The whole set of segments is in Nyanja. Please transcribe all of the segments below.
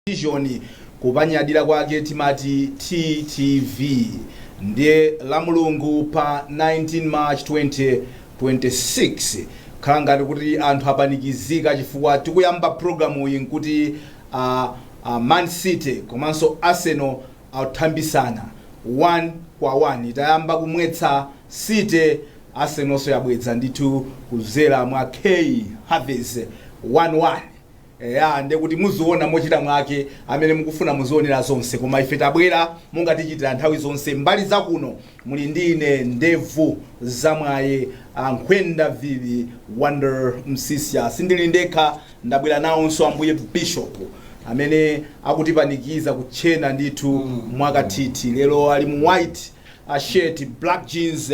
vision kupanyadira kwake timati TTV ndiye la mulungu pa 19 March 2026 khala ngati kuti anthu apanikizika chifukwa tikuyamba programu iyi nkuti Man City komanso Arsenal authambisana 1-1 itayamba kumwetsa City, Arsenal so yabwetsa ndithu kuzera mwa K Harvest 1-1 nde kuti muziona mochita mwake amene mukufuna muzionera zonse koma ife tabwera monga tichitira nthawi zonse mbali zakuno muli ndine ndevu zamwaye nkhwenda vivi Wonder Msiska sindili ndekha ndabwera nawonso ambuye Bishop amene akutipanikiza kuchena ndithu mwakathithi lero ali mu white shirt, black jeans,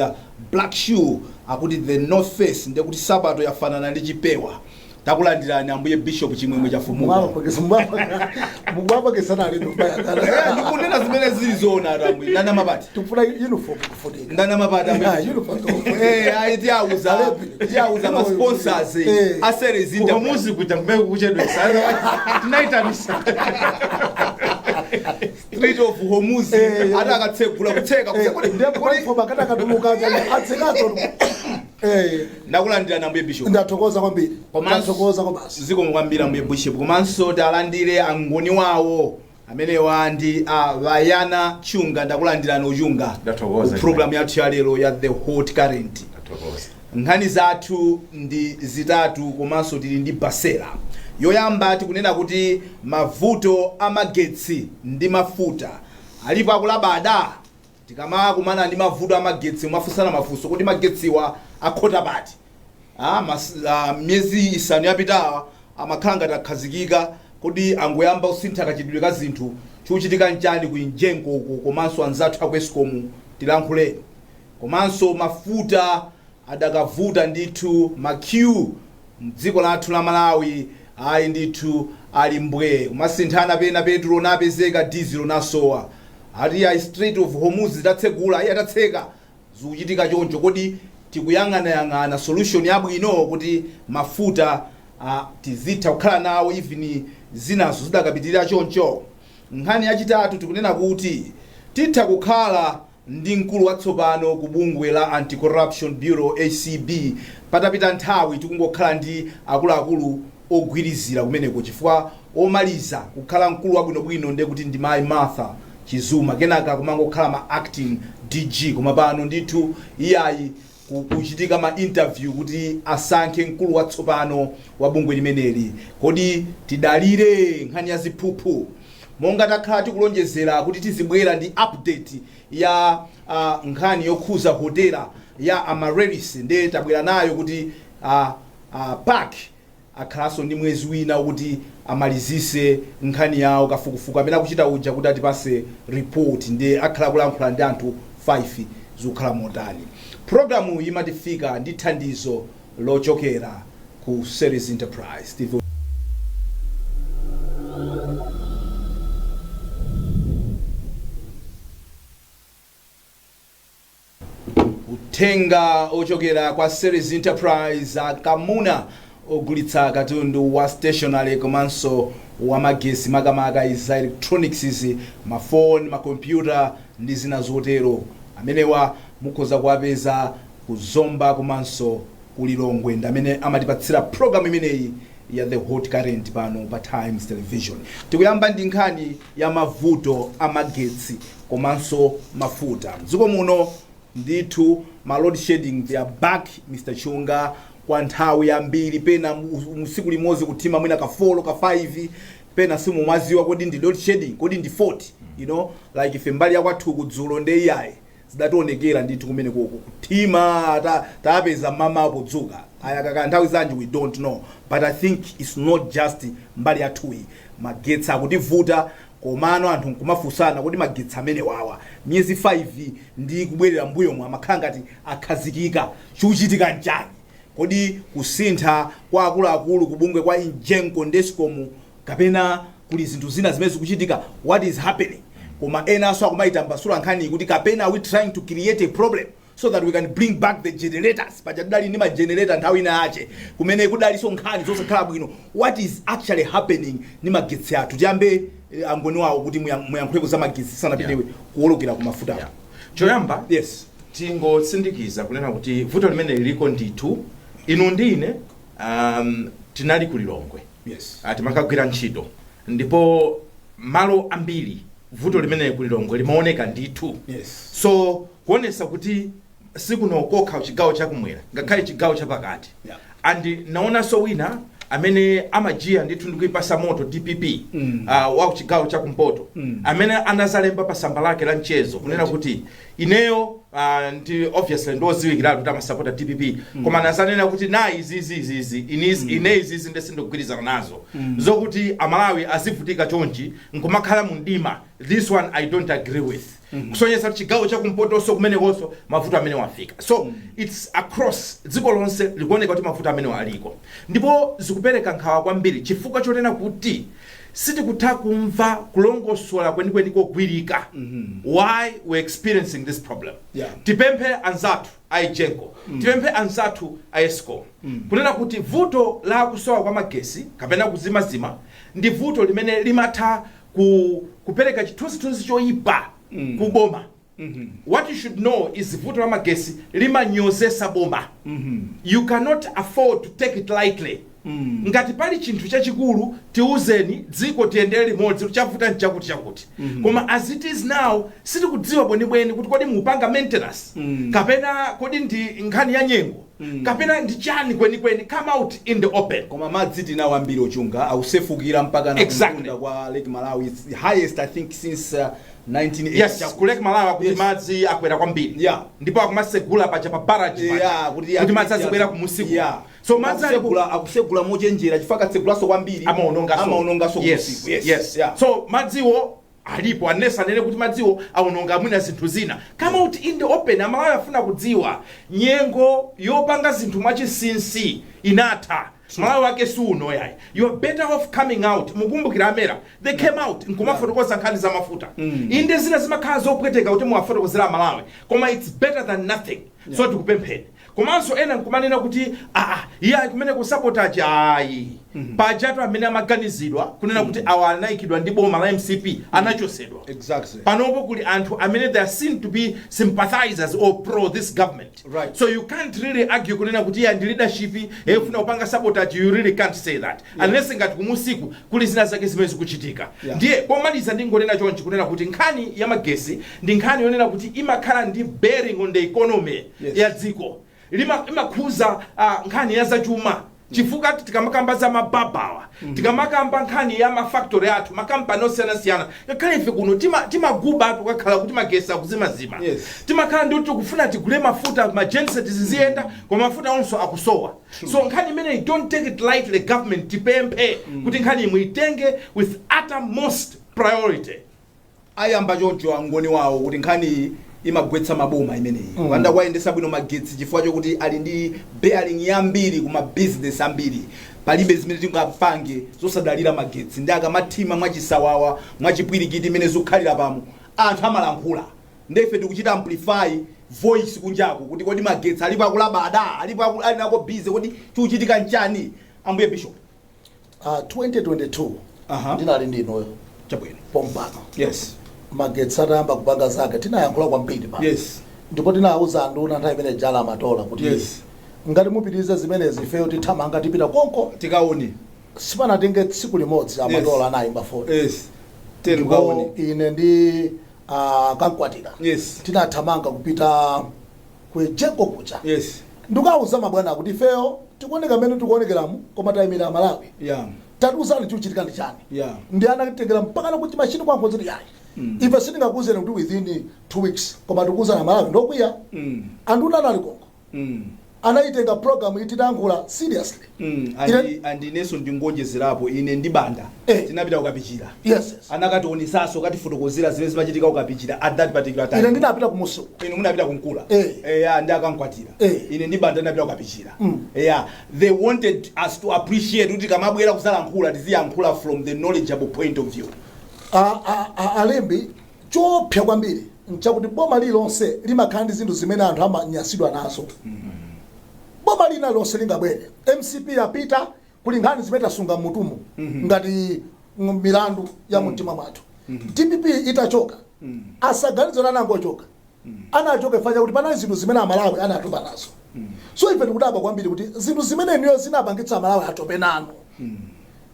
black shoe akuti the North Face nde kuti sabato yafanana ndi chipewa. Takulandirani ambuye Bishop Chimwemwe Chafumuka. Mugwapa kesana ali ndubaya. Ndikunena zimene zilizona atamwe. Ndana mabati. Tufuna uniform kufundika. Ndana mabati ambuye. Uniform. Tiauza ma sponsors. Asere zinda muzi kuita mbele kuchedwe sana. Tunaita misa. Street of Homuzi. Ada akatsegula kutheka ndipo bakata kaduluka atsekato. Ndakulandirani ambuye Bishop. Ndathokoza kwambiri. Ndathokoza kwabasi. Ziko mwambira ambuye Bishop. Komanso talandire angoni wawo amene wandi Bayana Chunga ndakulandirani Uchunga. Ndathokoza. Program yathu ya lero ya the hot current. Ndathokoza. Nkhani zathu ndi zitatu komanso tili ndi basera. Yoyamba tikunena kuti mavuto amagetsi ndi mafuta alipo akulabada tikamakumana ndi mavuto amagetsi mafusana mafunso kuti magetsiwa akhota bati myezi isanu yapitawa amakhala ngati akhazikika kuti angoyamba usintha kachidwe ka zinthu chikuchitika nchani ku njengo komanso anzathu aku Eskom tilankhuleni komanso mafuta adakavuta ndithu makyu mdziko lathu la Malawi ayi ndithu ali mbwe kumasinthana pena petro napezeka diesel nasowa ati ya Strait of Hormuz tatsegula atatseka zikuchitika choncho kodi tikuyang'ana solution yabwino kuti mafuta tizitha kukhala nawo even zinazo zidakapitirira choncho. Nkhani yachitatu tikunena kuti titha kukhala ndi mkulu watsopano ku bungwe la Anti-Corruption Bureau ACB patapita nthawi tikungokhala ndi akuluakulu ogwirizira kumeneko chifukwa omaliza kukhala mkulu wabwinobwino ndiye kuti ndi Mai Martha Chizuma kenaka kumangokhala ma acting DG koma pano ndithu iyayi kuchitika ma interview kuti asankhe mkulu watsopano wa bungwe limeneli. Kodi tidalire nkhani ya ziphuphu monga takhala tikulonjezera kuti tizibwera ndi update ya nkhani yokhuza hotela ya Amaryllis ndiye tabwera nayo kuti park akhalaso ndi mwezi wina kuti amalizise nkhani yawo kafukufuku amene akuchita uja kuti atipase report ndiye akhala kulankhula ndi anthu 5 zikukhala motani. Programu imatifika ndi thandizo lochokera ku Series Enterprise. Utenga ochokera kwa Series Enterprise akamuna ogulitsa katundu wa stationary komanso wa magesi makamaka iza electronics mafoni makompyuta ndi zina zotero amenewa mukhoza kuwapeza kuzomba komanso kulilongwe ndamene amatipatsira program imeneyi ya the hot current pano pa Times Television. Tikuyamba ndi nkhani ya mavuto amagetsi komanso mafuta dziko muno ndithu ma load shedding they are back Mr. Chunga kwa nthawi yambiri pena musiku limodzi kutima mwina ka 4 ka 5 pena simu mwaziwa kodi ndi load shedding kodi ndi 40 you know like ife mbali yakwathu kudzulo ndi iyayi zidationekera ndithu kumene koko kutima tapeza mama apodzuka ayakaka nthawi zanji we don't know but I think it's not just mbali yathuyi magetsi akutivuta komano anthu nkumafusana kodi magetsi amene wawa miyezi 5 ndi kubwerera mbuyo mwa amakhala ngati akhazikika chikuchitika nchani kodi kusintha kwa akuluakulu kubungwe kwa injenko ndi Eskom kapena kuli zinthu zina zimene zikuchitika what is happening koma ena aso akumaitambasula nkhani kuti kapena we trying to create a problem so that we can bring back the generators pachadali ndi ma generator nthawi ina ache kumene kudali so nkhani zosakhala bwino what is actually happening ni magetsi athu tiyambe angoni wawo kuti muyankhuleko za magetsi sanapite kuwolokera ku mafuta. Choyamba, yes, tingosindikiza kunena kuti vuto limene liliko ndithu inu ndine tinali ku Lilongwe. Yes. Timakagwira ntchito ndipo malo ambiri vuto limene ku Lilongwe limaoneka ndithu. Yes. So kuonesa kuti sikunokoka chigawo chakumwera ngakhale chigawo chapakati. Yeah. And naonanso wina amene amajia ndithu ndikuipasa moto DPP wa chigawo chakumpoto amene anazalemba pa samba lake la mchezo kunena kuti ineyo ndi obviously ndoziwikira kuti amasapota DPP koma nazanena kuti na izi ine izi ndesindogwirizana nazo zokuti amalawi azivutika chonchi nkumakhala mu ndima. This one I don't agree with. Kusonyesa chigawo chakumpoto so kumene konso mavuto amene wafika. So it's across dziko lonse likuoneka kuti mavuto amene waliko. Ndipo zikupereka nkhawa kwambiri chifukwa chotena kuti sitikutha kumva kulongosola kwenikweni kogwirika why we're experiencing this problem. Yeah. Tipemphe anzathu aijenko, tipemphe anzathu aesco. Kunena kuti vuto la kusowa kwa magesi kapena kuzimazima ndi vuto limene limatha kupereka chithunzithunzi choyipa kuboma. What you should know is vuto la magesi limanyozesa boma. You cannot afford to take it lightly. Ngati pali chinthu chachikulu tiuzeni dziko tiyendere limodzi chavuta nchakuti. Koma as it is now sitikudziwa bwenibweni kuti kodi mupanga maintenance kapena kodi ndi nkhani ya nyengo kapena ndi chani kwenikweni. Come out in the open. Koma madzi tinawo ambiri ochunga ausefukira mpaka na kumunda kwa Lake Malawi. It's the highest I think since 1980. Yes, ku Lake Malawi kuti madzi akwera kwambiri. Yeah. Ndipo akumasegula paja pa barrage kuti madzi azibwera ku musiku. Yeah. So madzi akusegula mochenjera chifaka tsegulaso kwambiri amaonongaso yes. Yes. Yeah. So madziwo alipo anesa nene kuti madziwo aononga mwina zinthu zina. Come out in the open. Amalawi afuna kudziwa nyengo yopanga zinthu mwachisinsi inatha. Malawi wake suno yayi. You are better off coming out. Mukumbukira amera. They came out nkumafotokoza nkhani za mafuta. Inde zina zimakhala zopweteka kuti muwafotokozera Malawi. Koma it's better than nothing. So tikupempheni. Komanso ena nkumanena kuti iya kumene kusabotage ayi. Pajatu amene amaganiziridwa kunena kuti awa anaikidwa ndi boma la MCP anachosedwa. Exactly. Panopo kuli anthu amene they are seen to be sympathizers or pro this government. Right. So you can't really argue kunena kuti ya ndi leadership efuna upanga sabotage. You really can't say that. Yeah. Unless ngati kumusiku kuli zina zake zimene zikuchitika. Yeah. Ndiye pomaliza ndingonena chonchi kunena kuti nkhani ya magesi ndi nkhani yonena kuti imakhala ndi bearing on the economy ya dziko. Imakhuza nkhani ya zachuma. Chifukwa tikamakamba za mababawa, tikamakamba nkhani ya mafactory athu, makampani osiyana-siyana, ngakhale ife kuno timaguba atu kakhala kuti magesi akuzimazima. Yes. Timakhala ndi kuti kufuna tigule mafuta magenset ziziyenda kwa mafuta onso akusowa. So nkhani imene don't take it lightly government tipemphe kuti nkhani muitenge with uttermost priority. Ayamba choncho angoni wawo kuti nkhani imagwetsa maboma imeneyi. Wanda kwayendesa bwino magetsi chifukwa chokuti ali ndi bearing yambiri kuma business ambiri. Palibe zimene tingapange zosadalira magetsi ndi akamathima mwachisawawa mwachipwirikiti imene zokhalira pamo anthu amalankhula. Ndefe tikuchita amplify voice kunjako kuti kodi magetsi alipo akulabada alipo ali nako busy kodi chikuchitika nchani. Ambuye Bishop 2022 ndinali ndinoyo chabwino pompano. Yes. Magetsi atayamba kupanga zake tinayankhula kwambiri pa. Yes. Ndipo tinauza nduna nthawi imene jala amatola kuti yes, ngati mupitiriza zimenezi ifeyo tithamanga tipita konko tikaone sipanatenge tsiku limodzi amatola anayimba foni. Yes. Tikaone ine ndi kankwatira. Yes. Tinathamanga kupita kujengo kucha. Yes. Ndikauza mabwana kuti ifeyo tikuoneka mmene tikuonekeramu koma tayimira Malawi. Yeah. Tatiuzani chikuchitika ndi chani. Yeah. Ndi anatengera mpaka na kuti machini kwa nkonzeri yayi. Ife sindingakuzeni kuti within 2 weeks koma tikuza na Malawi ndokwiya. Anduna nali konko. Anaitenga program ititankhula seriously. Andi neso ndingonjezerapo ine ndi banda tinapita kukapichira. Yes. Anakationisaso katifotokozera zimene zimachitika kukapichira at that particular time. Ine ndinapita kumusu. Ine munapita kunkula. Ndi akankwatira. Ine ndi banda ndinapita kukapichira. They wanted us to appreciate kuti kamabwera kusalankhula tiziyankhula from the knowledgeable point of view. Alembi chopya kwambiri nchakuti boma lilonse limakhala ndi zinthu zimene anthu amanyasidwa nazo. Boma lina lonse lingabwere MCP yapita kuli nkhani zimene tasunga mmutumu ngati milandu ya mtima mwathu. DPP itachoka asaganizo nanangochoka anachoka ifanya kuti pana zinthu zimene amalawi anatopa nazo. So ife tikudaba kwambiri kuti zinthu zimene niyo zinapangitsa amalawi atope nano.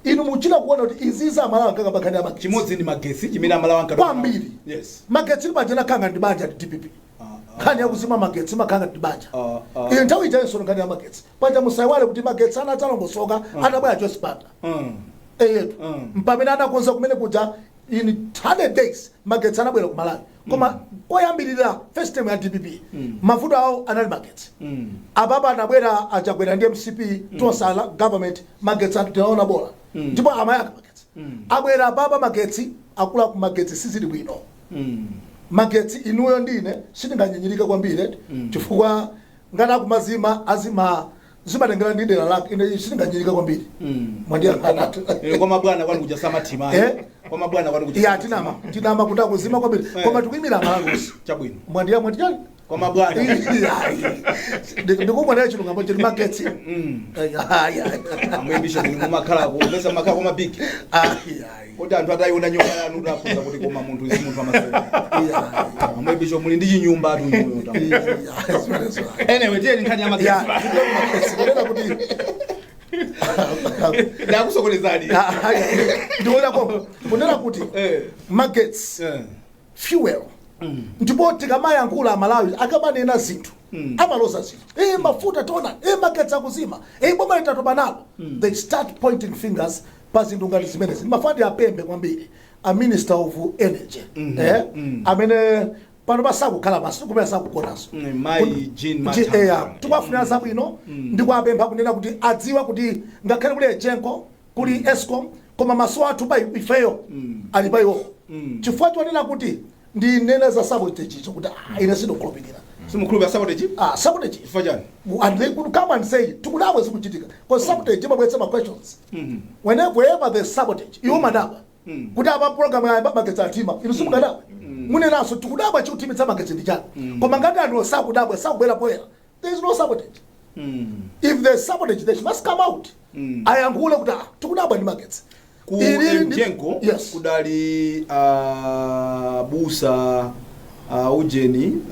Inu muchina kuona kuti iziza amalawi kanga bakhani ya magetsi. Chimodzi ni magetsi chimene amalawi ankatopa. Kwambiri. Yes. Magetsi pachena kanga ndi banja DPP. Khani yakuzima magetsi makanga ndi banja. Iyo nthawi ijayenso ngani ya magetsi. Panja musaiwale kuti magetsi anatalongosoka atabwera Jospata. Eyetu. Mpamene anakonza kumene kuja in 100 days magetsi anabwera ku Malawi. Koma koyambirira first time ya DPP mavuto awo anali magetsi. Ababa anabwera achagwera ndi MCP tosala government magetsi atinaona bola. Ndipo amayaka magetsi. Abwera ababa magetsi akula ku magetsi sizili bwino. Magetsi inuyo ndine sitinganyinyirika kwambiri chifukwa ngana kumazima azima zimatengera ndi dera lake ine sitinganyirika kwambiri. Mwandia kana kwa mabwana kwani kuja sama tima kwa mabwana kwani kuja ya tinama kuta kuzima kwambiri koma tukimira malangosi chabwino mwandia kwa mabwana ndikubona chino ngambo chiri magetsi amwebisha ni mumakhala ko pesa makhala ko mabiki kuti anthu ataiona nyumba yanu ndafunza kuti koma munthu isi munthu amasema amwebisha muli ndi nyumba atu nyoyo anyway tiye nkhani ya magetsi ndikuona kuti ndakusokolezani ndikuona kuti magetsi fuel ndipo tikamayankhula Malawi akamanena zinthu amaloza zinthu mafuta tona magetsi akuzima boma litatopa nalo they start pointing fingers pa zinthu ngati zimenezi mafandi apembe kwambiri a minister of energy amene pano pasakukhala basi kumene sakukonaso mai Jean Matamba tikwafunira zabwino ndikwapempha kunena kuti adziwa kuti ngakhale kuli Ejenko kuli Eskom koma maso athu pa ifeyo ali pa iwo chifukwa chonena kuti ndi nene za sabotage kuti ine sinokhulupirira simukhulupirira sabotage sabotage chifukwa chani and they could come and say tikudabwa zikuchitika because sabotage imabweretsa ma questions whenever there's sabotage iwo madaba kuti apa program ya magetsi atima inu simukadabwa munenaso tikudabwa chikutimitsa magetsi ndi chani koma ngati anthu sakudabwa sakubwera poyera there is no sabotage if there's sabotage they must come out ayankhule kuti tikudabwa ndi magetsi ku Mjenko kudali busa ujeni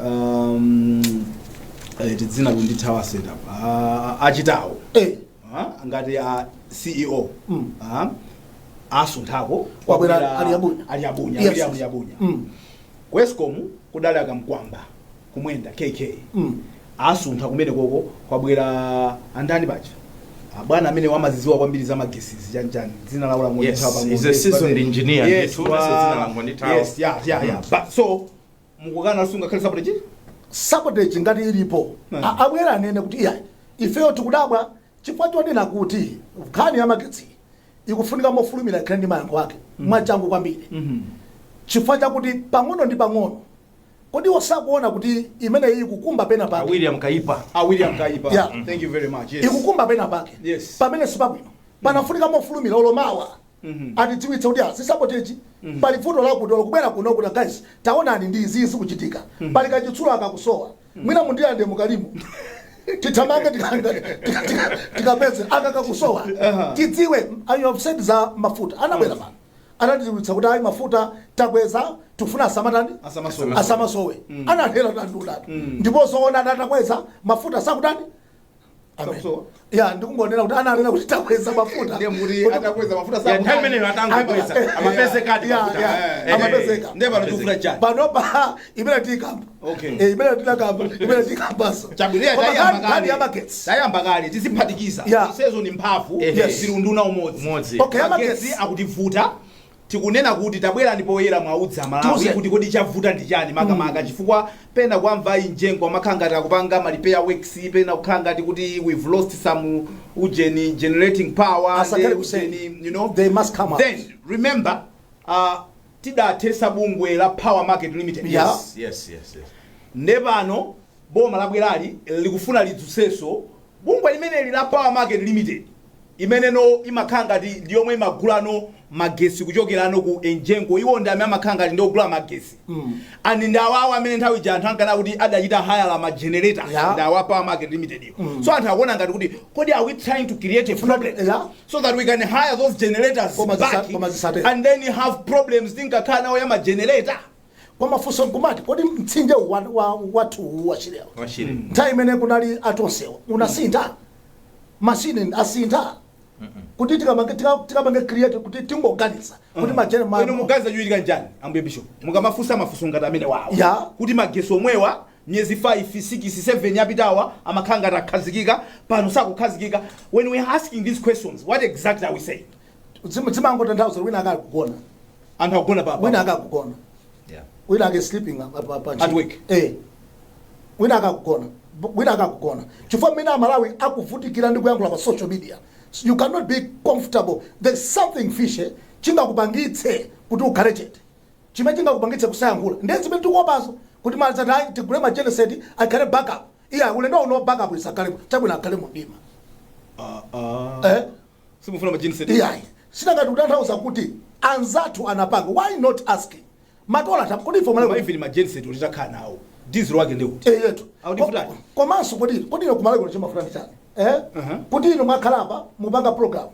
zina lundithawa setup achitawo ngati CEO asunthako kwabwera aliyabunya Wescom kudali akamkwamba kumwenda KK asuntha kumene koko kwabwera andani bacha bwana amene wamaziziwa kwambiri za magesi chanchani zina laula ngondithawa pamwe is a seasoned engineer zina la ngondithawa but so mukukana sunga khali sabotage ngati ilipo abwera anene kuti ifeyo tikudabwa chifukwa chonena kuti nkhani ya magetsi ikufunika mofulumira kandi mayankho ake mwachangu kwambiri chifukwa chakuti pang'ono ndi pang'ono kodi osakuona kuti imene iyi kukumba pena pake William Kaipa thank you very much ikukumba pena pake pamene sipabwino panafunika mofulumira olomawa atidziwitsa kuti sisabotage pali vuto lakuti kubera kuno kuti guys taonani ndi izi kuchitika pali kachitsulo akakusowa mwina mundiyande mukalimu titamange tikapeze akakakusowa tidziwe ayo said za mafuta anabwera pano anatidziwitsa kuti ayi mafuta takweza tufuna asamasowe anathera tandulatu ndipo zoona atakweza mafuta sakutani ndikungonena kuti analena kuti takweza mafuta ndiye muri atakweza mafuta sakutani nthemene atangokweza amapezeka amapezeka ndiye panotufuna chani panopa imene tikamba imene tikamba chabulia tayamba kale tiziphatikiza isezo ni mphafu zilunduna umodzi magetsi akutivuta tikunena kuti tabwera ndipo yera mwaudza Malawi kuti kodi chavuta ndi chani makamaka chifukwa pena kwamva Njengo amakhanga takupanga ma repair works pena kukhanga kuti we've lost some ujeni generating power you know they must come out. Then remember tidatesa bungwe la Power Market Limited yes nebano boma labwerali likufuna lidzuseso bungwe limene la Power Market Limited imeneno imakhanga ndi yomwe imagulano magesi kuchokerano ku enjengo iwo ndi amene amakhanga ndi ogula magesi and ndawawa amene nthawi ija anthu ankana kuti adachita hire ma generator ndawa power market limited so anthu akuona ngati kuti kodi are we trying to create a problem so that we can hire those generators back and then you have problems tinkakhala nawo ya ma generator koma funso nkumati kodi mtsinje wathu wachileo nthawi imene kunali atonsewo unasintha machine asintha kuti tikamange create kuti tingoganiza kuti majene ino mugaza juitika njani ambuye bishop mukamafusa mafuso ngati amene wawo kuti magesi omwewa myezi 5 6 7 yapitawa amakhanga takhazikika pano sakukhazikika. When we are asking these questions, what exactly are we saying? Zimangotanthauza wina akagona anthu akugona baba wina akagona wina ake sleeping at work wina akagona chifukwa mmene amalawi akuvutikira ndi kuyankhula pa social media. You cannot be comfortable. There's something fishy chingakupangitse kuti ukhale chete chimene chingakupangitse kusayankhula ndiye zimene tikuopazo kuti mazati tigule ma genocide akhale backup ulendo uno backup isakale chabwino akhale mudima simufuna ma genocide sinangati kutanthauza kuti anzathu anapanga. Why not asking matola kuti formula even ma genocide ulitakhala nawo dizilo wake ndikuti yetu audifutani komanso kodi kumaleko kuno chimafuta ndi chani kuti ino mwakhalapa mupanga program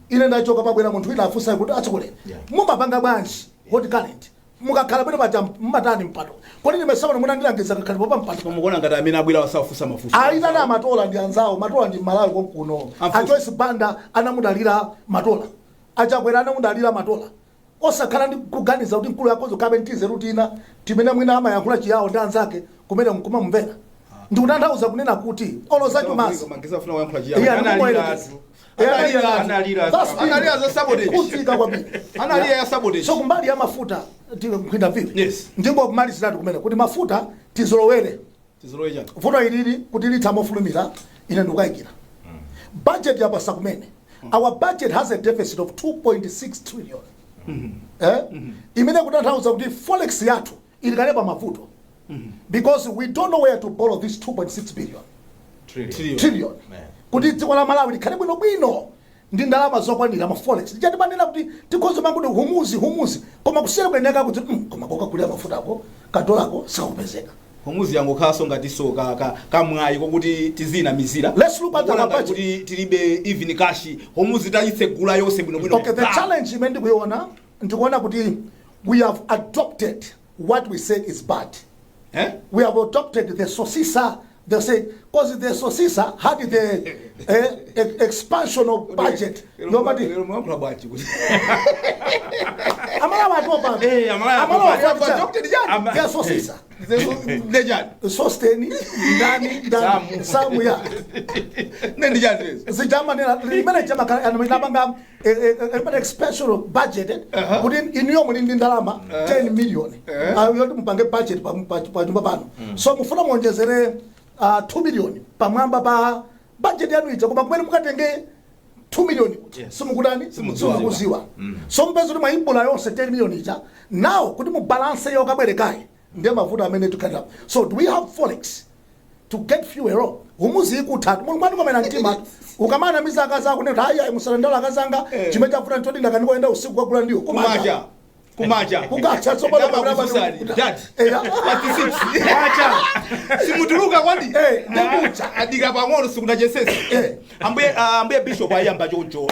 ine ndachoka pabwera munthu wina afusa kuti achikulire mumapanga bwanji hot current mukakhala bwino paja mmatani mpato kodi nimesabona munandilangiza kakhale popa mpato mukuona ngati amene abwera wasafusa mafuso aitana matola ndi anzawo matola ndi malawi konkuno achoisi banda anamudalira matola achakwera anamudalira matola osakhala ndi kuganiza kuti mkulu yakozo kabentize rutina timene mwina amayankhula chiyawo ndi anzake kumene mkumamumvera ndikutanthauza kunena kuti olozacho masi so kumbali ya mafuta tikwinda vivi ndingo kumaliziratu kumene kuti mafuta tizolowere vuto ilili kuti lithamofulumira ine ndikukayikira budget yapasa kumene our budget has a deficit of 2.6 trillion imene kutanthauza kuti forex yathu ilikalepa mavuto because we don't know where to borrow this 2.6 billion trillion kuti dziko la Malawi likhale bwino ndi ndalama zokwanira ma forex ndichatimanena kuti tikhozo manguti humuzi koma kusiyana kweneka kuti koma kokakulira mafutako kadolako sakupezeka humuzi yango khaso ngati so kamwayi kokuti tizina mizira let's look at the budget kuti tilibe even cash humuzi tayitsegula yonse bwino okay the challenge imene ndikuiona ndikuona kuti we have adopted what we said is bad. We have adopted the Sosisa. They say because the Sosisa had the expansion of budget. Nobody. Amala adopted the Sosisa. Sosteni ndani samuya. Nendi jadres. Zijamani limene chama anamanga expansion of budget. Within inyomo ndi ndalama 10 million. Ayoti mpange budget pa nyumba pano. So mufuna muonjezere 2 million pamwamba pa budget yanu ija koma kumene mukatenge 2 million simukudani simukuziwa so mpezo kuti mwaibula yonse 10 million ija now kuti mu balance yo kabwerekaye ndiye mavuto amene tukanda. So do we have forex to get fuel oil? Humuzi ikutatu mulumani komena mtima ukamana mizaka zako kuti hayi musalendala akazanga chimene chafuta ntodi ndakanikoenda usiku kwakula ndiwo kumaja kukacha sobola baba dad acha simutuluka kwandi ndakucha adika pang'ono sikunachesesa ambuye bishop ayamba choncho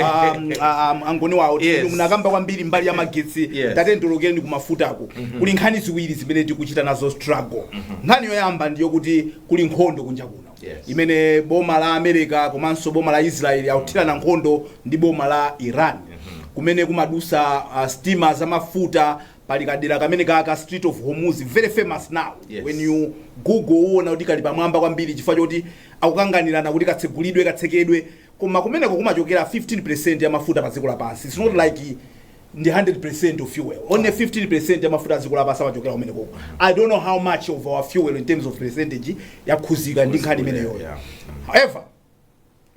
angoni wawo munakamba kwambiri mbali ya magetsi tatendolokeni kumafutako kuli nkhani ziwiri zimene tikuchita nazo struggle. Nkhani yoyamba ndiyo kuti kuli nkhondo kunja kuno imene boma la America komanso boma la Israel akuthirana nkhondo ndi boma la Iran kumene kumadusa steamer za mafuta pali kadera kamene kaka Street of Hormuz, very famous now. When you google uona kuti kali pamwamba kwambiri chifukwa choti akukanganirana kuti katsegulidwe katsekedwe koma kumene kumachokera 15% ya mafuta pa dziko lapansi. It's not like the 100% of fuel, only 15% ya mafuta dziko lapansi amachokera kumene koko. I don't know how much of our fuel in terms of percentage yakhuzika ndi nkhani imeneyo. However,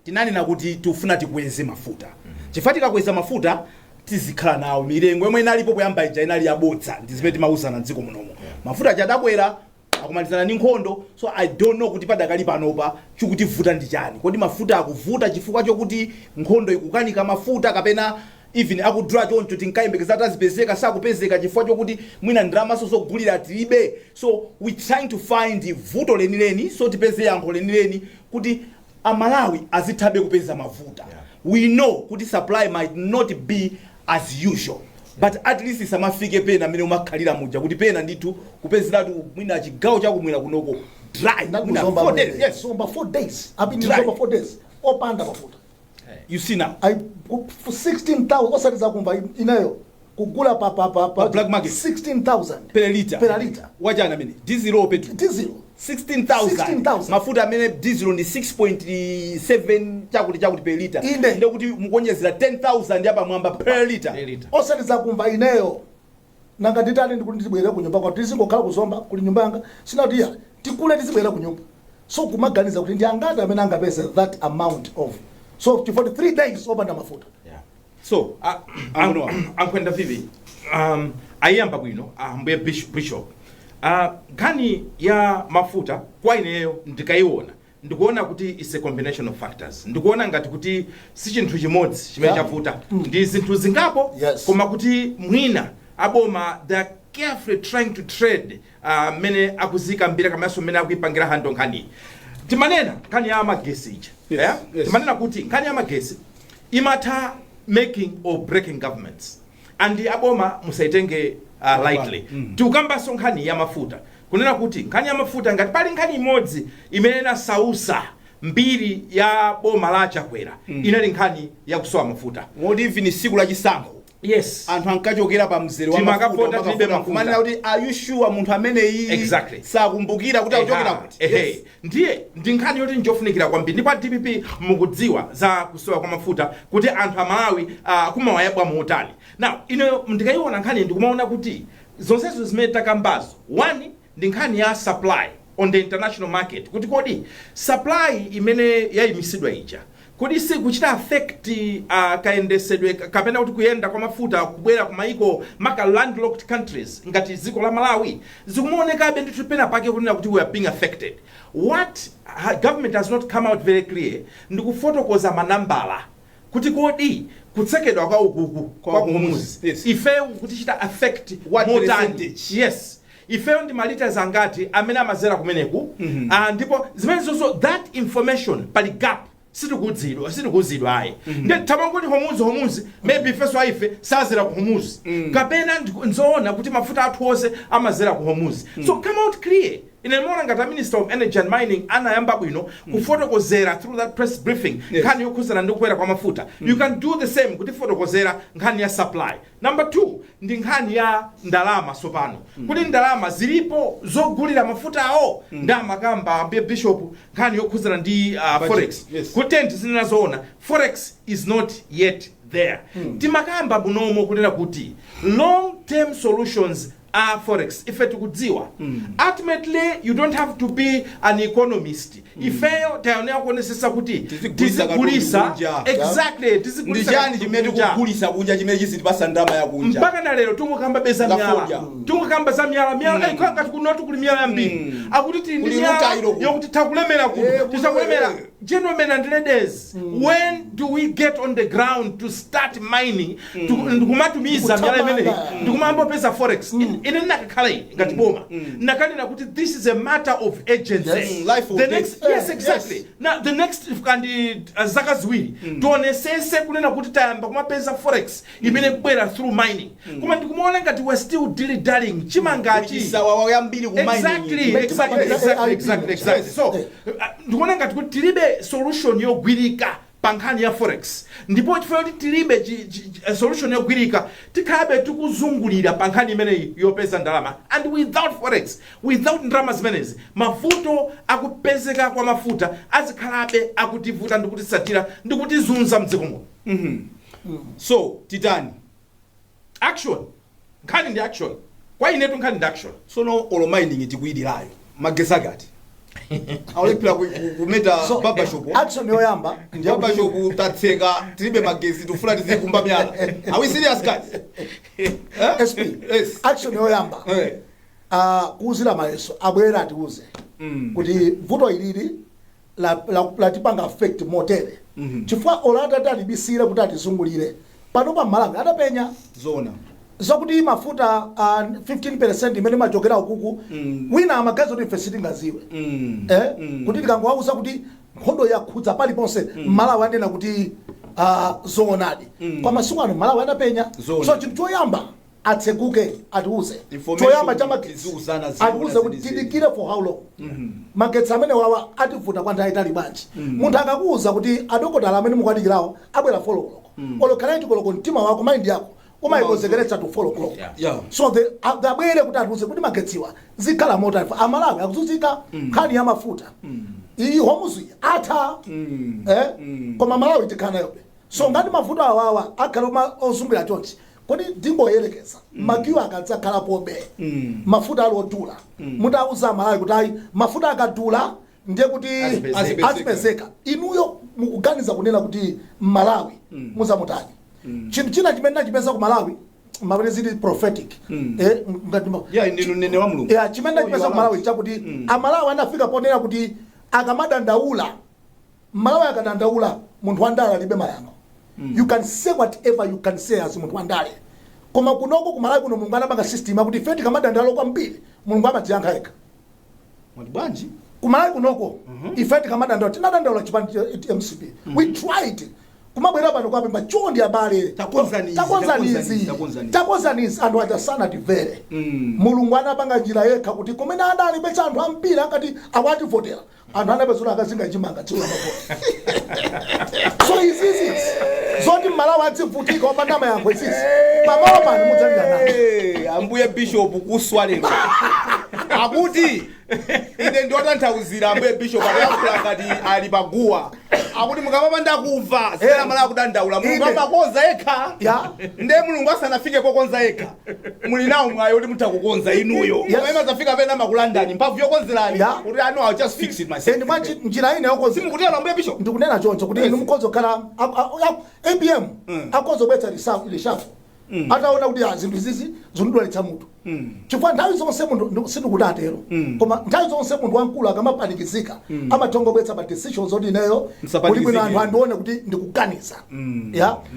tinani nakuti tufuna tikweze mafuta chifukwa tikakweza mafuta tizikhala nawo milengo yomwe inalipo kuyamba ija inali yabodza ndizimene timauzana mdziko munomo mafuta chadakwera akumalizana ndi nkhondo. So I don't know kuti padakali panopa chikutivuta ndi chani. Kodi mafuta akuvuta chifukwa chokuti nkhondo ikukanika mafuta kapena even akudra choncho tinkayembekeza tazipezeka sakupezeka chifukwa chokuti mwina ndalama zogulira tilibe. So we trying to find vuto lenileni so tipeze yankho lenileni kuti amalawi azithabe kupeza mafuta. We know kuti supply might not be as usual, but at least samafike pena amene umakhalira muja kuti pena ndithu kupezeratu mwina chigawo chakumwera kunoko dry. Mwina 4 days. Yes, so about 4 days. I've been in over 4 days. Opanda mafuta. You see now. For 16,000 osatiza kumva inayo kugula pa black market 16,000 per liter. Per liter. Wajana mene diesel or petrol? Diesel 16,000. Mafuta amene diesel ndi 6.7 chakuti per liter. Inde kuti mukonyezera 10,000 yapa mwamba per liter. Osatiza kumva inayo nanga nditani ndikuti ndibwere ku nyumba kwa tizingokhala kuzomba kuli nyumba yanga sinati ya tikule tizibwera ku nyumba. So kumaganiza kuti ndi angati amene angapeza that amount of. So for 3 days opanda mafuta. Yeah. So ankwenda vivi ayamba bwino mbuye bishop nkhani ya mafuta kwa ineyo ndikaiona ndikuona kuti is a combination of factors. Ndikuona ngati kuti si chinthu chimodzi chimene chavuta ndi zinthu zingapo. Koma kuti mwina aboma they carefully trying to trade mene akuzika mbira kamaso mene akuipangira hando nkhani timanena nkhani ya magesi ija. Timanena kuti nkhani ya magesi imatha making or breaking governments and aboma musaitenge lightly. Tiukambaso nkhani ya mafuta kunena kuti nkhani ya mafuta ngati pali nkhani imodzi imene nasausa mbiri ya boma la Chakwera inali nkhani ya kusowa mafuta. Modi even siku la chisankho. Yes. Anthu ankachokera pa mzere wa mafuta kumanena kuti are you sure munthu amene iyi sakumbukira kuti akuchokera kuti. Ndiye ndi nkhani yoti njofunikira kwambiri ndipo DPP mukudziwa za kusowa kwa mafuta kuti anthu amalawi kumawayabwa muutali. Now ino ndikaiona nkhani ndikumaona kuti zonsezo zimene takambazo one ndi nkhani ya supply on the international market kuti kodi supply imene yayimisidwa ija kodi si kuchita affect kaendesedwe kapena kuti kuyenda kwa mafuta kubwera ku maiko maka landlocked countries ngati ziko la Malawi zikumaonekabe ndithu pena pake kunena kuti we are being affected. What government has not come out very clear ndikufotokoza manambala kuti kodi kutsekedwa kwa ukuku kwa kumuzi ifeyo kuti chita affect what percentage. Yes. Ifeyo ndi malita zangati amene amazera kumeneku ndipo zimene zonso that information pali gap sitikuzidwa ayi. Ndi tamangoti homuzi maybe ifeso aife sazera ku homuzi kapena nzoona kuti mafuta athu onse amazera ku homuzi. So come out clear. Inemona ngati Minister of Energy and Mining anayamba bwino kufotokozera through that press briefing nkhani yokhuzana ndi kukwera kwa mafuta. You can do the same kuti fotokozera nkhani ya supply. Number 2 ndi nkhani ya ndalama sopano. Kuti ndalama zilipo zogulira mafuta awo ndamakamba mbuye bishop nkhani yokhuzana ndi forex. Kuti zinazoona forex is not yet there. Timakamba bunomo kunena kuti long term solutions are forex. If tukudziwa ultimately you don't have to be an economist. Ifeyo taonea kuonesesa kuti tizigulisa exactly tizigulisa ndijani chimene kugulisa kunja chimene chisitipasa ndama ya kunja mpaka na lero tungokamba beza myala tungokamba za myala ngati kunoti kuli myala yambiri akuti tili ndi myala yokuti takulemera kuno tisakulemera. Gentlemen and ladies, when do we get on the ground to start mining ndikumatumiza myala imene ndikumamba pesa forex ine nakakhala ngati boma nakanena kuti this is a matter of agency. The next yes exactly. Now the next kandi zaka ziwiri tionesese kunena kuti tayamba kumapeza forex imene kubwera through mining kuma ndikumaona ngati we still dilly-dallying chimangachi sawa yambiri ku mining. Exactly. So ndikuona ngati kuti tilibe solution yogwirika pankhani ya forex ndipo chifukwa kuti tilibe solution yogwirika tikhabe tikuzungulira pankhani imeneyi yopeza ndalama and without forex without ndalama zimenezi mavuto akupezeka kwa mafuta azikhalabe akutivuta ndikutisatira ndikutizunza mdzikomo. So titani action nkhani ndi action kwa inetu nkhani ndi action. Sono olo mining tikuyidirayo magesagati awulepera kumeta baba shop action yoyamba baba shop tatseka tilibe magesi tufuna tizikumba myala. Are we serious guys? SP action yoyamba kuuzira mayeso abwera atiuze kuti vuto ilili latipanga affect motere chifukwa olata talibisire kuti atizungulire pano pa Malawi adapenya zona zokuti mafuta 15% imene machokera ukuku wina amagazi kuti ife sitingaziwe kuti tikangowauza kuti nkhondo yakhudza paliponse Malawi anena kuti zoonadi kwa masiku ano Malawi adapenya so chinthu choyamba atsekuke atiuze choyamba chamagetsi atiuze kuti tidikire for how long magetsi amene wawa ativuta kwa nthawi itali bwanji munthu akakuuza kuti adokotala amene mukwadikirawo abwera follow olokhalani tikoloko mtima wako mind yako umayikonzekeretsa to 4 o'clock so the abwere kuti atiuze kuti magetsiwa zikhala mota Amalawi akuzunzika nkhani ya mafuta iyi homuzi atha koma Malawi tikhala yobe so ngati mafuta awawa akhala ozungulira chonchi kodi ndingoyerekeza makiwa akadzakhala pobe mafuta alodula mutauza Malawi kuti ayi mafuta akadula ndiye kuti azipezeka inuyo mukuganiza kunena kuti Malawi muzamutani chinthu china chimene nachipeza ku Malawi mapene zili prophetic ndinu nene wa Mulungu chimene nachipeza ku Malawi chakuti Amalawi anafika ponena kuti akamadandaula Malawi akadandaula munthu wandala libe mayankho you can say whatever you can say as munthu wandale koma kunoko ku Malawi kuno Mulungu anapanga system akuti feti kamadandaula kwambiri Mulungu amadziyankha yekha mwati bwanji ku Malawi kunoko ifeti kamadandaula tinadandaula chipani MCP we tried kumabwera pano kwapemba chondi abale takonzanizi anthu achasana tivere Mulungu anapanga njira yekha kuti kumene adali pecha anthu ampira akati awativotera anthu anapezula akazinga chimanga tsiku lamavota so izizi zoti Malawi adzivutika opanda mayankho izizi pamalo pano mudzalira ambuye Bishop kuswalero akuti ine ndotanthauzira ambuye Bishop akayankhula ngati ali paguwa akuti mukamapanda kumva zera Malawi kudandaula Mulungu amakonza yekha nde Mulungu asanafike kokonza yekha muli nawo mwayo kuti mutakukonza inuyo koma zafika pena makulandani mphamvu yokonzerani kuti I know I'll just fix it myself ndi mwachi njira ine yokonza simukutera ambuye Bishop ndikunena choncho kuti inu mkonzo khala ABM akonzo bwetsa lishafu ataona kuti zinthu izizi zindudwalitsa munthu chifukwa nthawi zonse munthu sindikutatero koma nthawi zonse munthu wamkulu akamapanikizika amathongobwetsa ma decisions oti ineyo kuti bwino anthu andione kuti ndikuganiza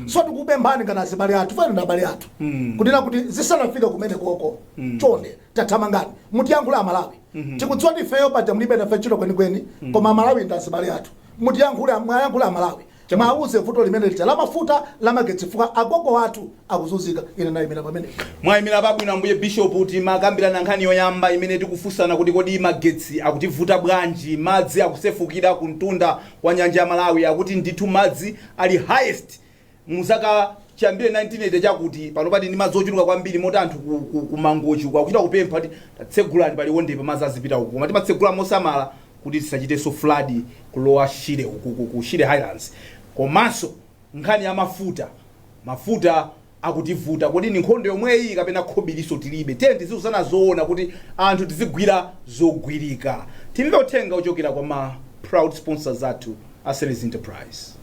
so tikupemphani ngati azibale athu fana ndabale athu kunena kuti zisanafika kumene koko chonde tathamangani mutiyankhula Amalawi tikudziwa kuti ifeyo paja mulibe nafe ntchito kwenikweni koma Amalawi ndi azibale athu mwayankhula Amalawi mauze vuto limene lija la mafuta la magetsi fuka agogo athu akuzunzika ine nayimira pamene mwayimira pabwino ambuye Bishop kuti makambirana nkhani yoyamba imene tikufunsana kuti kodi magetsi akutivuta bwanji madzi akusefukira ku mtunda wa nyanja ya Malawi akuti ndithu madzi ali highest muzaka chambire 1980 chakuti pano pati ndi madzi ochuluka kwambiri moti anthu kumangochi kwakuchita kupempha kuti tatsegulani pali wondepa madzi azipita uku koma timatsegula mosamala kuti tisachite flood kulowa Shire ku Shire Highlands komanso nkhani ya mafuta akutivuta kodi ni nkhondo yomweyi kapena khobiliso tilibe tenti zikuzana zoona kuti anthu tizigwira zogwirika timve uthenga uchokera kwa ma proud sponsors athu Aceres Enterprise.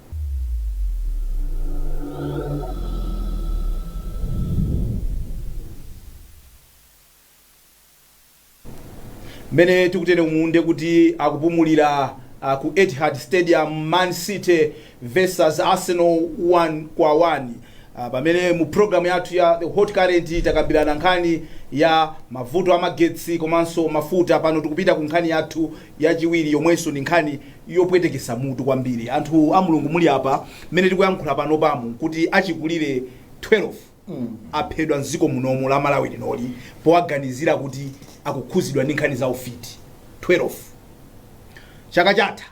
Mmene tikutere umunde kuti akupumulira ku Etihad Stadium Man City versus Arsenal 1-1 pamene mu program yathu ya the hot current takambirana nkhani ya mavuto amagetsi komanso mafuta pano tikupita ku nkhani yathu yachiwiri yomwenso ni nkhani yopwetekesa mutu kwambiri anthu a Mulungu muli apa mmene tikuyankhula pano pamu kuti achikulire 12 aphedwa mdziko munomu la Malawi linoli powaganizira kuti akukhuzidwa ndi nkhani za ufiti 12 chaka chatha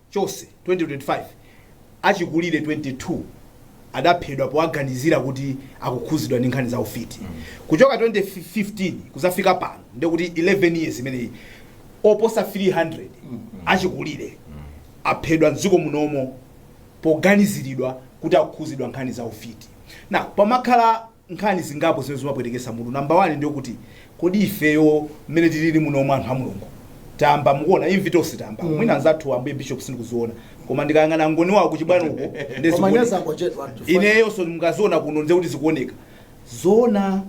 chose 2025 achikulire 22 adaphedwa powaganizira kuti akukhuzidwa ndi nkhani za ufiti kuchoka 2015 kuzafika pano ndekuti 11 years imeneyi oposa 300 achikulire aphedwa mdziko munomo poganiziridwa kuti akukhuzidwa nkhani za ufiti na pamakhala nkhani zingapo zimene zimapwetekesa mutu number 1 ndiyo kuti kodi ifeyo mmene tilili munomu anthu a Mulungu tamba mukuona imvitosi tamba mwina anzathu ambuye Bishop sindikuziona koma ndikayang'ana ngoni wako kuchibwana uko ndezikuoneka ineyo so mungaziona kuno nze kuti zikuoneka zona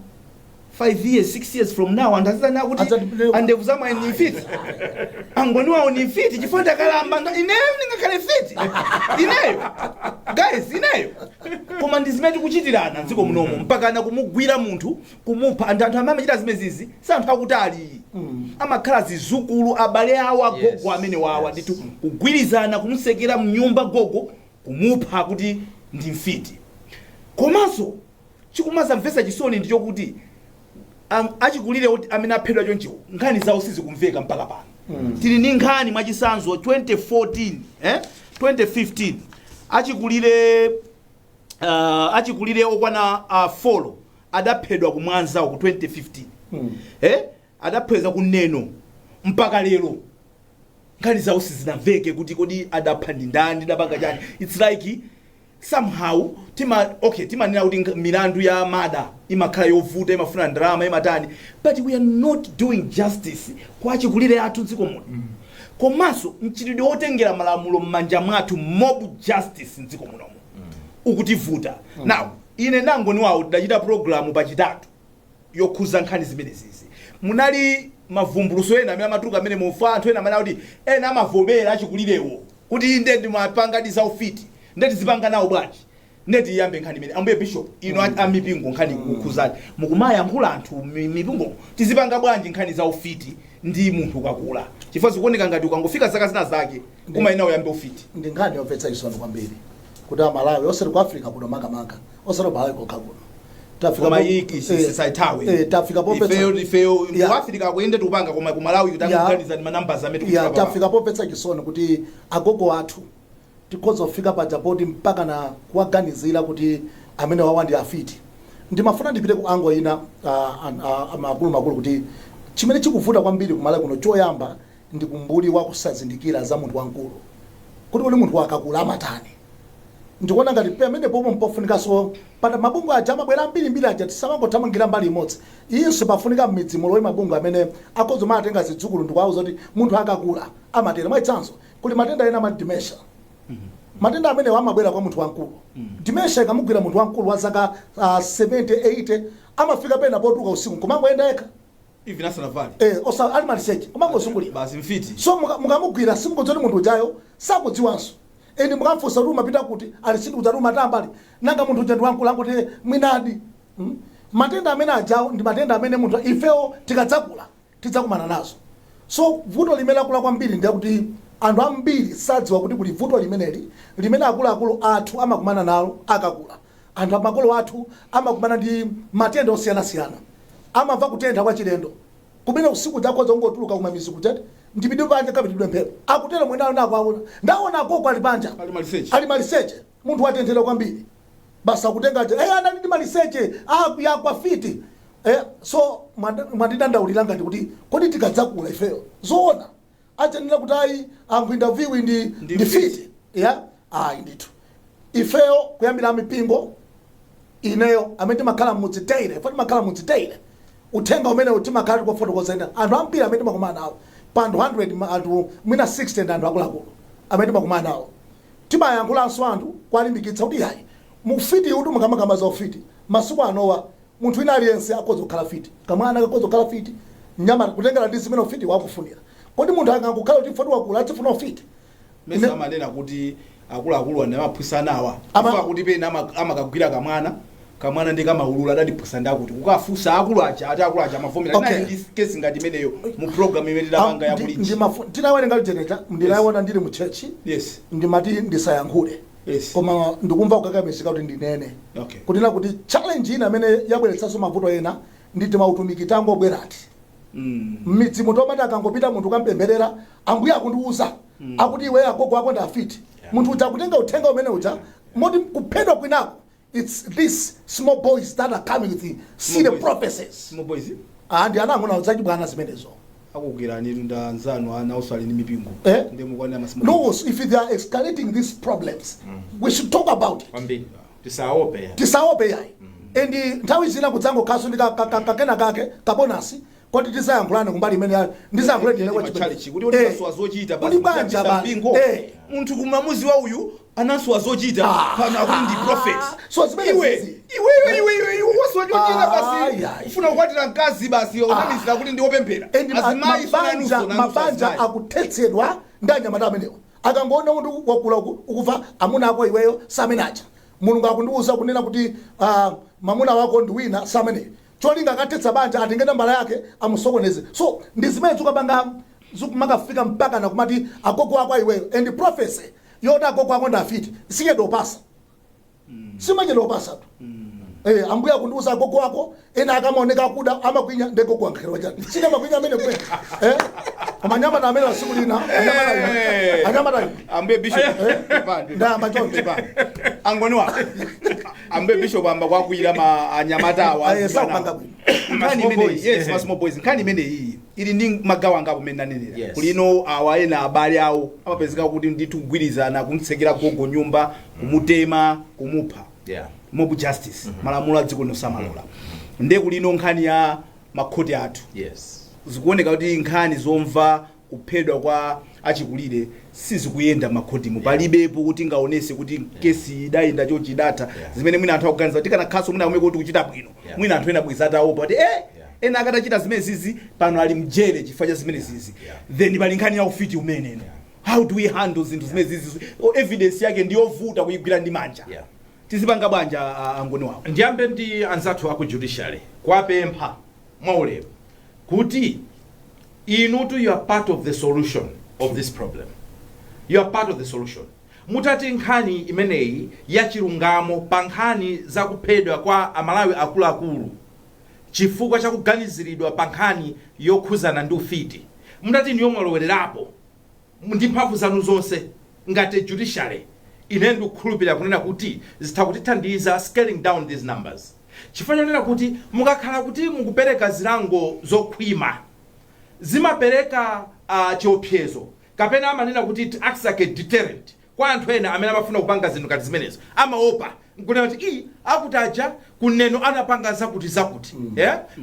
5 years 6 years from now andazana kuti andevu zamwe ni fit angoniwa ni fit chifunda kalamba ineyo ningakhale fit ineyo guys ineyo koma ndizimeti kuchitirana nziko munomo mpaka na kumugwira munthu kumupha anthu amachita zimezizi santhu akutali amakhala zizukulu abale awo agogo amene wawa nditu kugwirizana kumusekera mnyumba gogo kumupha kuti ndi mfiti komanso chikumaza mvesa chisoni ndicho kuti achikulire kuti amene aphedwa chonchiwo nkhani zawo sizikumveka mpaka pano tili ni nkhani mwachisanzo 2014 2015 achikulire okwana 4 adaphedwa kumwanzawo ku 2015 adaphedwa kuneno mpaka lero nkhani zawo sizinamveke kuti kodi adapha ndi ndani adapanga chani it's like somehow timanena kuti milandu ya mada imakhala yovuta imafuna ndalama imatani but we are not doing justice kwa achikulire athu dziko muno komanso mchitidwe wotengera malamulo m'manja mwathu mob justice mdziko munomo ukutivuta now ine nangoniwawo ndachita programu pachitatu yokhuza nkhani zimenezizi munali mavumbuluso ena amene amatuluka amene mufa anthu ena amene kuti ena amavomera achikulirewo kuti inde ndimapanga za ufiti ndeti zipanga nawo bwanji ndeti yambe nkhani imene ambuye bishop ino amipingo nkhani kukhuzani mukumayankhula anthu mipingo tizipanga bwanji nkhani za ufiti ndi munthu kakula chifukwa zikuoneka ngati ukangofika zaka zina zake kumayenawo yambe ufiti ndi nkhani yomvetsa chisoni kwambiri kuti amalawi osati ku africa kuno makamaka osati malawi kokha kuno tafika Africa kuyende tupanga koma ku Malawi kutanganiza manambers amene tukufika tafika popetsa chisoni kuti agogo athu tikhoza kufika pachapoti mpaka na kuwaganizira kuti amene wawa ndi afiti ndimafuna ndipite ku ango ina makulu kuti chimene chikuvuta kwambiri ku Malawi kuno choyamba ndi kumbuli wa kusazindikira za munthu wankulu kuti uli munthu wakakula amatani ndikuona ngati pamene pomwe mpofunika so pata mabungu aja amabwera mbiri aja tisamangothamangira mbali imodzi inso pafunika mmidzi mulowe mabungu amene akhoza matenga zidzukulu ndikuwauza kuti munthu akakula amatera mwachitsanzo kuli matenda ena amati dementia matenda amene amabwera kwa munthu wankulu dementia ikamugwira munthu wankulu wa zaka 70 80 amafika pena potuka usiku komangoyenda eka even asana vale osa ali maliseche komangosungulira basi mfiti so mukamugwira simukudzoti munthu ujayo sakudziwanso eni mukamfusa ruma pita kuti alisindu kudzaruma tambali nanga munthu uja ndi wankulu anguti mwinadi matenda amene ajawo ndi matenda amene munthu ifewo tikadzakula tidzakumana nazo so vuto limene akula kwambiri ndi kuti anthu ambiri sadziwa kuti kuli vuto limeneli limene akuluakulu athu amakumana nalo akakula anthu amakolo athu amakumana ndi matenda osiyanasiyana amamva kutentha kwa chilendo kumene usiku jakhoza kungotuluka kumamizi kutete ndipidi panja kapitidwe mphepo akutera mwendalo nakwaona ndaona agogo ali panja ali maliseche munthu watenthera kwambiri basa kutenga ana ndi maliseche yakwa fiti so mwandidandaulira ngati kuti kodi tikadzakula ifeyo zoona achanena kuti ayi interview ndi fiti ndithu ifeyo kuyambira mipingo ineyo amene timakhala mudziteire uthenga umene timakhala tikufotokozera anthu ambiri amene timakumana nawo pa anthu 100 anthu mwina 60 ndi anthu akuluakulu amene timakumana nawo timayankhulanso anthu kwalimbikitsa kuti yayi mufiti uti mukamakamba za ufiti masiku anowa munthu wina aliyense akhoza kukhala fiti kamwana akhoza kukhala fiti nyama kutengera ndi zimene ufiti wakufunira kodi munthu akangokhala kuti foti wakula atifuna ufiti mesa amanena kuti akuluakulu ane amaphusanawa afa kuti pena amakagwira kamwana ndi kamaulula adadiphunsa ndakuti kukafusa akulu aja amavomera ndi kesi ngati imeneyo mu program imene tidapanga ya polisi tinawerenga lijeneta ndinayiona ndili mu church ndimati ndisayankhule koma ndikumva kukakamizika kuti ndinene kutina kuti challenge ina amene yabweretsanso mavuto ena nditi mautumiki tangobwerati mmidzi munthu omati akangopita munthu kampempherera ambuye akundiuza akuti iwe agogo ako ndi afiti munthu uja akutenga uthenga umene uja moti kuphedwa kwinako it's these small boys that are coming with see the prophecies small boys and anangona uzachibwana zimenezo akugera ni ndanzano ana usali ni mipingo ndemukwana amasmall no if they are escalating these problems we should talk about it kwambiri tisaope yayi and nthawi zina kudzango kaso ndikakena kake kabonasi kodi tisayankhulane kumbali imene ndisayankhulane kwa challenge kuti utaswa zochita basi mpingo munthu kumamuzi wa uyu ananso azochita pano akuti ndi prophet. So zimene iwe wasochochita basi Ai. ufuna kukwatira mkazi basi unamisira kuti ndi opemphera. Azimayi mabanja akuthetsedwa ndi anyamata amenewo. Akangoona munthu wakula ukufa amuna ako iweyo samenacha. Mulungu akundiuza kunena kuti mamuna wako ndi wina samene. Cholinga akathetsa banja atenge nambala yake amusokoneze. So ndi zimene zikapanga zikumaka mpaka na kumati agogo wako iweyo and prophecy yona agogo ako ndafiti singedo pasa. Simanyedo pasa tu. Ambuya kundiuza agogo wako ena akamaoneka kuda amakwinya ndegogo wankherwa chani. Sine makwinya amene kwe. Amanyama na amene wasikulina anyama na ambuye Bishop nda majonde angoni wa ambuye Bishop amba kwakuira anyamata awa small boys nkhani imene iyi ili ndi magawa ngapo mene nanenera kulino awa ena abale awo amapezeka kuti ndithu kugwirizana kumtsekera gogo nyumba kumutema kumupha mob justice malamulo a dziko losamalola nde kulino nkhani ya makhoti athu zikuoneka kuti nkhani zomva kuphedwa kwa achikulire sizikuyenda makhotimo palibepo kuti ngaonese kuti kesi idayenda chochidata zimene mwina anthu akuganiza kuti kana khaso mwina kumeko kuti kuchita bwino mwina anthu ena bweza ataopa kuti ena akatachita zimene zizi pano ali mjele chifukwa cha zimene zizi then pali nkhani ya ufiti umene how do we handle zinthu zimene zizi evidence yake ndiyovuta kuyigwira ndi manja tizipanga bwanja angoni wako ndiyambe ndi anzathu aku judiciary kwapempha mwaulemu kuti inutu you are part of the solution of this problem. You are part of the solution. Mutati nkhani imeneyi ya chilungamo pa nkhani za kuphedwa kwa amalawi akuluakulu chifukwa cha kuganiziridwa pa nkhani yokhuzana ndi ufiti. Mutati niyo mwalowererapo ndi mphamvu zanu zonse ngati judiciary ine ndikukhulupirira kunena kuti zitakutithandiza scaling down these numbers. Chifukwa chonena kuti mukakhala kuti mukupereka zilango zokhwima zimapereka chiopsezo kapena amanena kuti it acts like a deterrent kwa anthu ena amene amafuna kupanga zinthu ngati zimenezo amaopa nkunena kuti akutaja kuneno anapanga zakuti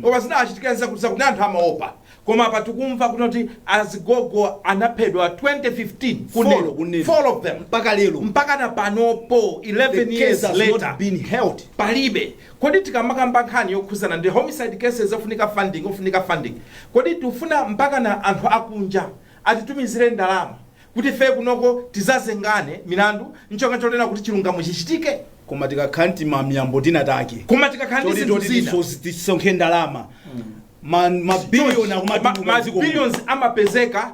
koma zinachitikira zakuti anthu amaopa koma apa tikumva kuti azigogo anaphedwa 2015 kuneno 4 of them mpaka na panopo 11 years later been held palibe. Kodi tikamakamba nkhani yokhuzana ndi homicide cases ofunika funding kodi tifuna mpaka na anthu akunja atitumizire ndalama kuti fe kunoko tizazengane milandu nchonga chonena kuti chilungamo chichitike koma tikakhanti mamiyambo tinatake koma tikakhanti zinthu tisonkhe ndalama billions amapezeka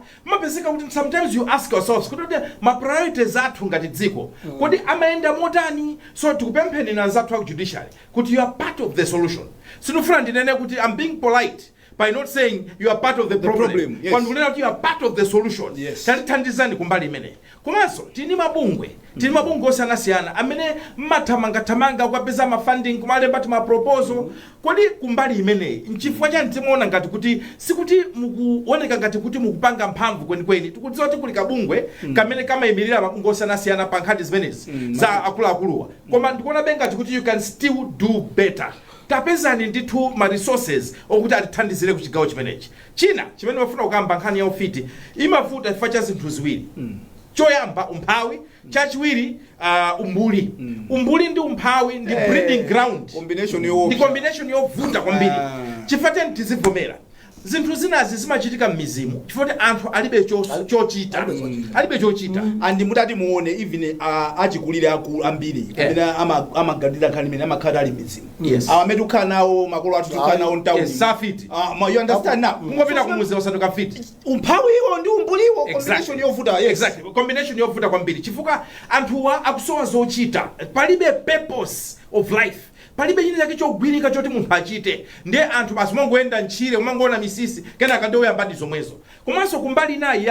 kuti sometimes you ask yourselves kuti ma priorities athu ngati dziko kodi amaenda motani. So tikupempheni na zathu aku judiciary kuti you are part of the solution. Sinufuna ndinene kuti I'm being polite by not saying you are part of the problem. Yes. When you are part of the solution. Yes. Tandizani kumbali imene. Komanso tini mabungwe osiyana amene mathamanga kupeza ma funding kumalemba ma proposal kodi kumbali imene nchifukwa chani timaona ngati kuti sikuti mukuoneka ngati kuti mukupanga mphamvu kwenikweni tikudziwa kuti kuli kabungwe kamene kamayimirira mabungwe osiyana pa nkhani zimenezi za akuluakuluwa koma ndikuona ngati kuti you can still do better. Tapezani ndithu ma resources okuti atithandizire ku chigawo chimenechi. China chimene mafuna kukamba nkhani ya ufiti imavuta chifukwa cha zinthu ziwiri. Choyamba umphawi, chachiwiri umbuli ndi umphawi ndi breeding ground. Combination yovuta kwambiri. Chifukwa tizivomera zinthu zinazi zimachitika m'mizimu chifukwa anthu alibe chochita andi mutati muone even achikulire akulu ambiri amene amagadira nkhani imene amakhala ali m'mizimu amene tukhala nawo makolo athu tukhala nawo ntawuni safiti you understand now mungopita kumuzi osanduka fiti umphawiwo ndi umbuliwo combination yovuta exactly combination yovuta kwambiri chifukwa anthuwa akusowa zochita palibe purpose of life palibe china chake chogwirika choti munthu achite ndiye anthu basi mongoenda ntchire umangoona misisi kenaka ndiye oyambadi zomwezo komanso kumbali nayi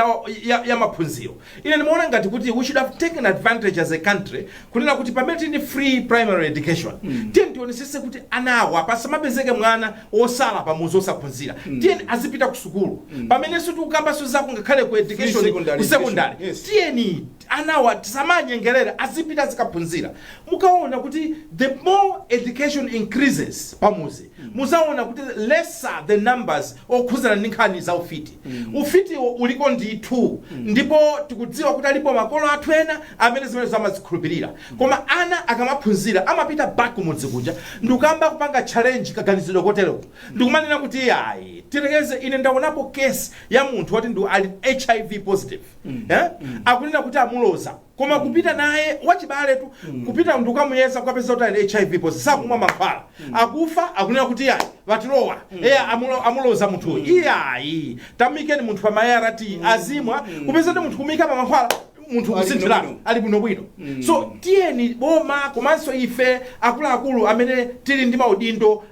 ya maphunziro ine ndimaona ngati kuti we should have taken advantage as a country kunena kuti pamene tini free primary education tiye tionesese kuti anawa pasamapezeke mwana osala pamuzi osaphunzira tiye azipita ku sukulu pamenenso tikukambaso zako ngakhale ku education ku secondary tiyeni anawa tisamanyengerera azipita zikaphunzira mukaona kuti the more education education increases pamuzi muzaona kuti lesser the numbers okhuzana ndi nkhani za ufiti ufiti uliko ndithu ndipo tikudziwa kuti alipo makolo athu ena amene zimene zamazikhulupirira koma ana akamaphunzira amapita back kumudzi kuja ndikuyamba kupanga challenge kaganizidwe kotero ndikumanena kuti ayi tirekeze ine ndaonapo case ya munthu wati ndi ali HIV positive akunena kuti amuloza koma kupita naye wachibale tu kupita ndikamuyesa kukapeza kuti ali HIV positive sakumwa mankhwala akufa akunena kuti ayi vatilowa amuloza munthu iyayi tamikeni munthu pamayarati azimwa kupeza kuti munthu kumika pamankhwala munthu kusinthirano ali bwinobwino so tiyeni boma komanso ife akuluakulu amene tili ndi maudindo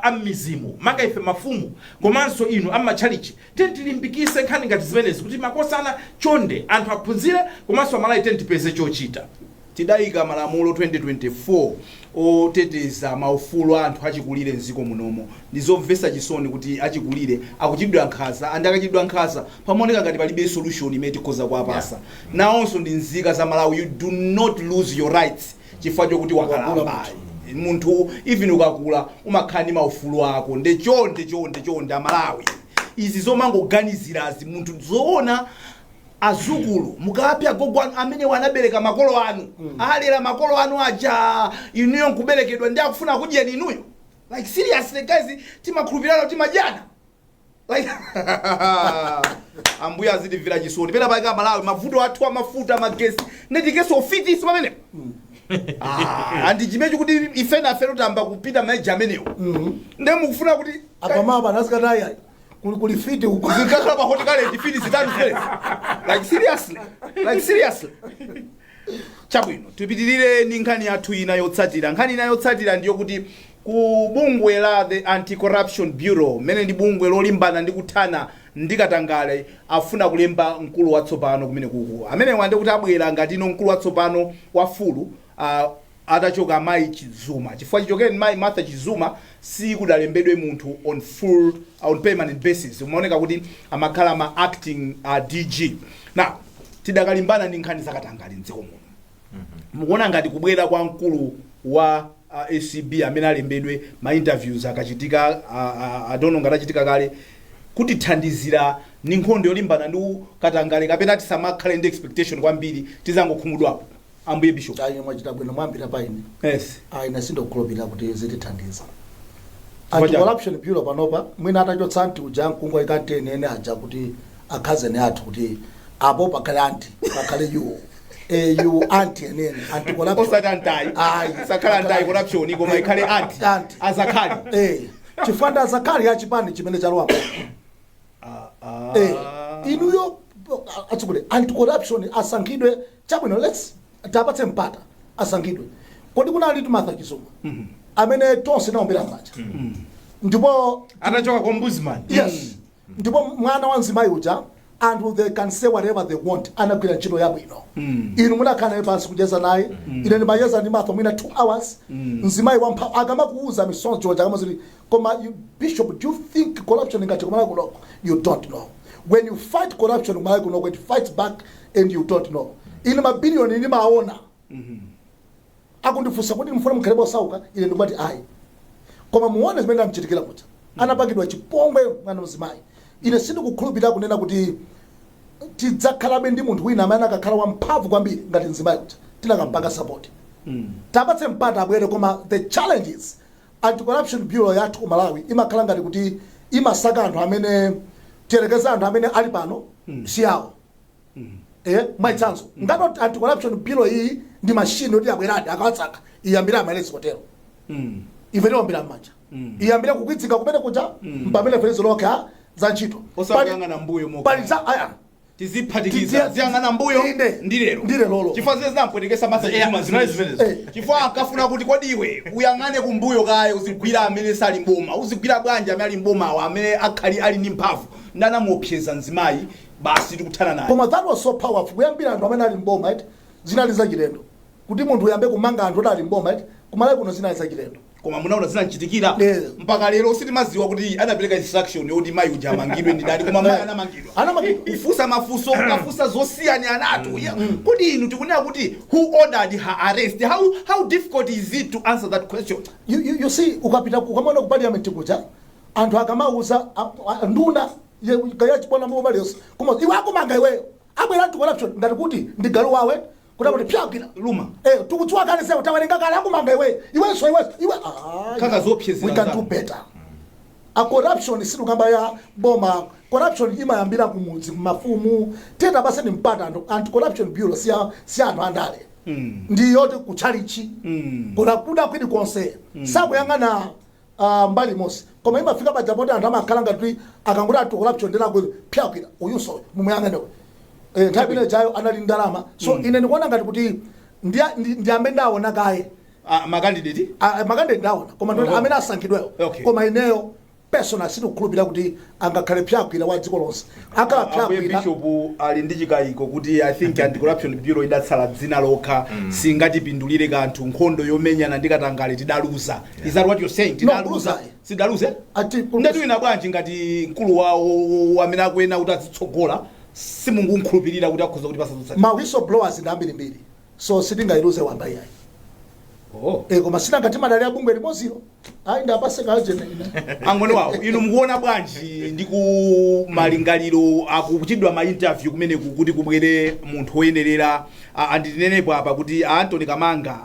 a mizimu maka ife mafumu komanso inu amachalichi tiyeni tilimbikise nkhani ngati zimenezi kuti makosana chonde anthu aphunzire komanso amalayi tiyeni tipeze chochita. Tidayika malamulo 2024 oteteza maufulu anthu achikulire mziko munomo ndizomvesa chisoni kuti achikulire akuchidwa nkhaza andakachidwa nkhaza pamaoneka ngati palibe solution imene tikhoza kuwapasa nawonso ndi nzika za Malawi. You do not lose your rights chifukwa chokuti wakalamba munthu even ukakula umakhala ndi maufulu ako nde chonde Amalawi izi zomangoganizirazi munthu zoona azukulu mukapya gogo amene wanabereka makolo anu alera makolo anu aja inuyo nkuberekedwa ndi akufuna kudya inuyo like seriously guys timakhulupirana timajana like ambuya azidivira chisoni pena paika Malawi mavuto athu amafuta magesi ndetikeso ufiti iso pamene andi chimechi kuti ifena afero tamba kupita maji amenewo nde mukufuna kuti akamaba nasikataya kuli fiti ukuzikakhala pa hotikale fiti zitatu zile like seriously chabwino tipitirire ni nkhani yathu ina yotsatira. Nkhani ina yotsatira ndiyo kuti ku bungwe la the Anti-Corruption Bureau mene ndi bungwe lolimbana ndi kuthana ndi katangale afuna kulemba mkulu watsopano kumene kuku amene wande kuti abwera ngati ino mkulu watsopano wafulu atachoka Mayi Chizuma chifukwa chichokeni Mayi Martha Chizuma si kudalembedwe munthu on permanent basis umaoneka kuti amakhala ma acting DG. Now tidakalimbana ndi nkhani zakatangale mdziko muno mukuona ngati kubwera kwa mkulu wa ACB amene alembedwe ma interviews akachitika adono ngatachitika kale kuti thandizira ni nkhondo yolimbana ndi katangale kapena tisamakhale ndi expectation kwambiri tizangokhumudwapo. Ambuye Bishop ayi mwachita bwino mwambira paine yes ayi nasindo kukhulupirira kuti zitithandiza Anti-Corruption Bureau panopa mwina atachotsa anti uja mkungwa ikatene ene aja kuti akhazene athu kuti apo pakhale anti pakhale you anti enene anti-corruption osatantai ayi sakhala anti-corruption koma ikhale anti azakhali chifanda azakhali ya chipani chimene chalowa inuyo atsukule anti-corruption asankhidwe chabwino let's tapatse mpata asankhidwe kodi kuna alitu Martha Chizuma amene tonse naombera macha ndipo anachoka kwa ombudsman yes ndipo mwana wa Nzimayi uja and they can say whatever they want anagwira ntchito yabwino inu munakhala pansi kujeza naye ine ndimayeza ndi Martha mwina 2 hours Nzimayi wampha akamakuuza misonzi George akamazili koma Bishop, do you think corruption ingati kumala kunoko? You don't know. When you fight corruption kumala kunoko, it fights back and you don't know. Ine mabilioni ine maona akundifusa kuti mfuna mkhalebo sauka ine ndikubati ayi koma muone zimene amchitikira kuti anapangidwa chipongwe mwana Nzimayi ine sindikukhulupirira kunena kuti tidzakhalabe ndi munthu wina amene akakhala wamphamvu kwambiri ngati Nzimayi kuti tinakampanga support tapatse mpata abwere koma the challenges Anti-Corruption Bureau yathu ku Malawi imakhala ngati kuti imasaka anthu amene tiyerekeza anthu amene ali pano siyawo mwachitsanzo ngati Anti-Corruption Bureau iyi ndi machine yoti abweradi akawatsaka iyambira amalesi kotero ife ndiombira m'manja iyambira kukwitsinga kumene kuja mpamene ferezo lokha za ntchito osakangana mbuyo moka aya tiziphatikiza ziyangana mbuyo ndirero chifukwa zile zinampwetekesa Martha Chizuma zimene chifukwa akafuna kuti kodi iwe uyang'ane kumbuyo kaye uzigwira amene sali mboma uzigwira bwanja amene ali mboma amene akhali ali ndi mphamvu ndanamuopseza Nzimayi basi tikuthana naye koma that was so powerful kuyambira anthu amene ali mboma zinali za chilendo kuti munthu uyambe kumanga anthu oti ali mboma kumalawi kuno zinali za chilendo koma munaona zinanchitikira mpaka lero sitimaziwa kuti anapereka instruction yoti mayi uja amangidwe ndi ndani koma mayi anamangidwa kufusa mafuso kufusa zosiyana anatu kodi inu tikunena kuti who ordered her arrest? How difficult is it to answer that question? You see, ukapita ukamona ku parliament kuja anthu akamauza nduna kayachipona mobalios kuma iwe akumanga iweyo abwera anti corruption ngati kuti ndi galu wawe kuti kuti pyakira luma tukutswa kale sema tawalenga kale akumanga iwe kanga zopyezera we can do better. A corruption sidu kamba ya boma corruption imayambira kumudzi mafumu teta basa ni mpata anti corruption bureau si anthu andale ndiyo ti kuchalichi kuna kuda kwidi konse sabu yangana mbali mosi koma imafika pa japoti anthu amakhala ngati akangura anti corruption ndela kuti pyakira uyuso mumuyangane nthawi jayo anali ndalama so ine ndikuona ngati kuti ndi amene ndaona kaye makandidate ndaona koma ndo amene asankhidweyo koma ineyo personal sikukhulupirira kuti angakhale pyakwira wa dziko lonse akala pyakwira Bishop ali ndi chikayiko kuti I think anti corruption bureau idatsala dzina lokha singatipindulire kanthu nkhondo yomenyana ndi katangale tidaluza. Is that what you're saying? Tidaluza sidaluze ndatu ina bwanji ngati mkulu wawo amene akuena kuti azitsogola simungunkhulupirira kuti akhoza kuti pasazutsa ma whistleblowers ndi ambirimbiri so sitingailuze wamba iyayi koma sina ngati madali abungwe limoziro ayi ndapaseka ajena ine angone wawo inu mukuona bwanji ndi ku malingaliro akuchidwa ma interview kumene kuti kubwere munthu woyenerera anditinenepo apa kuti Anthony Kamanga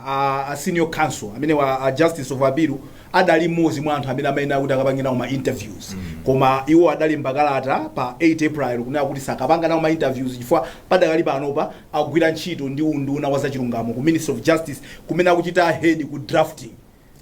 a senior counsel amene wa justice of appeal adali mmodzi mwa anthu amene amayenera kuti akapangira ma interviews koma iwo adali mbakalata pa 8 April kunena kuti sakapanga nawo ma interviews chifukwa padakali panopa akugwira ntchito ndi unduna wa zachilungamo ku Ministry of Justice kumene akuchita head ku drafting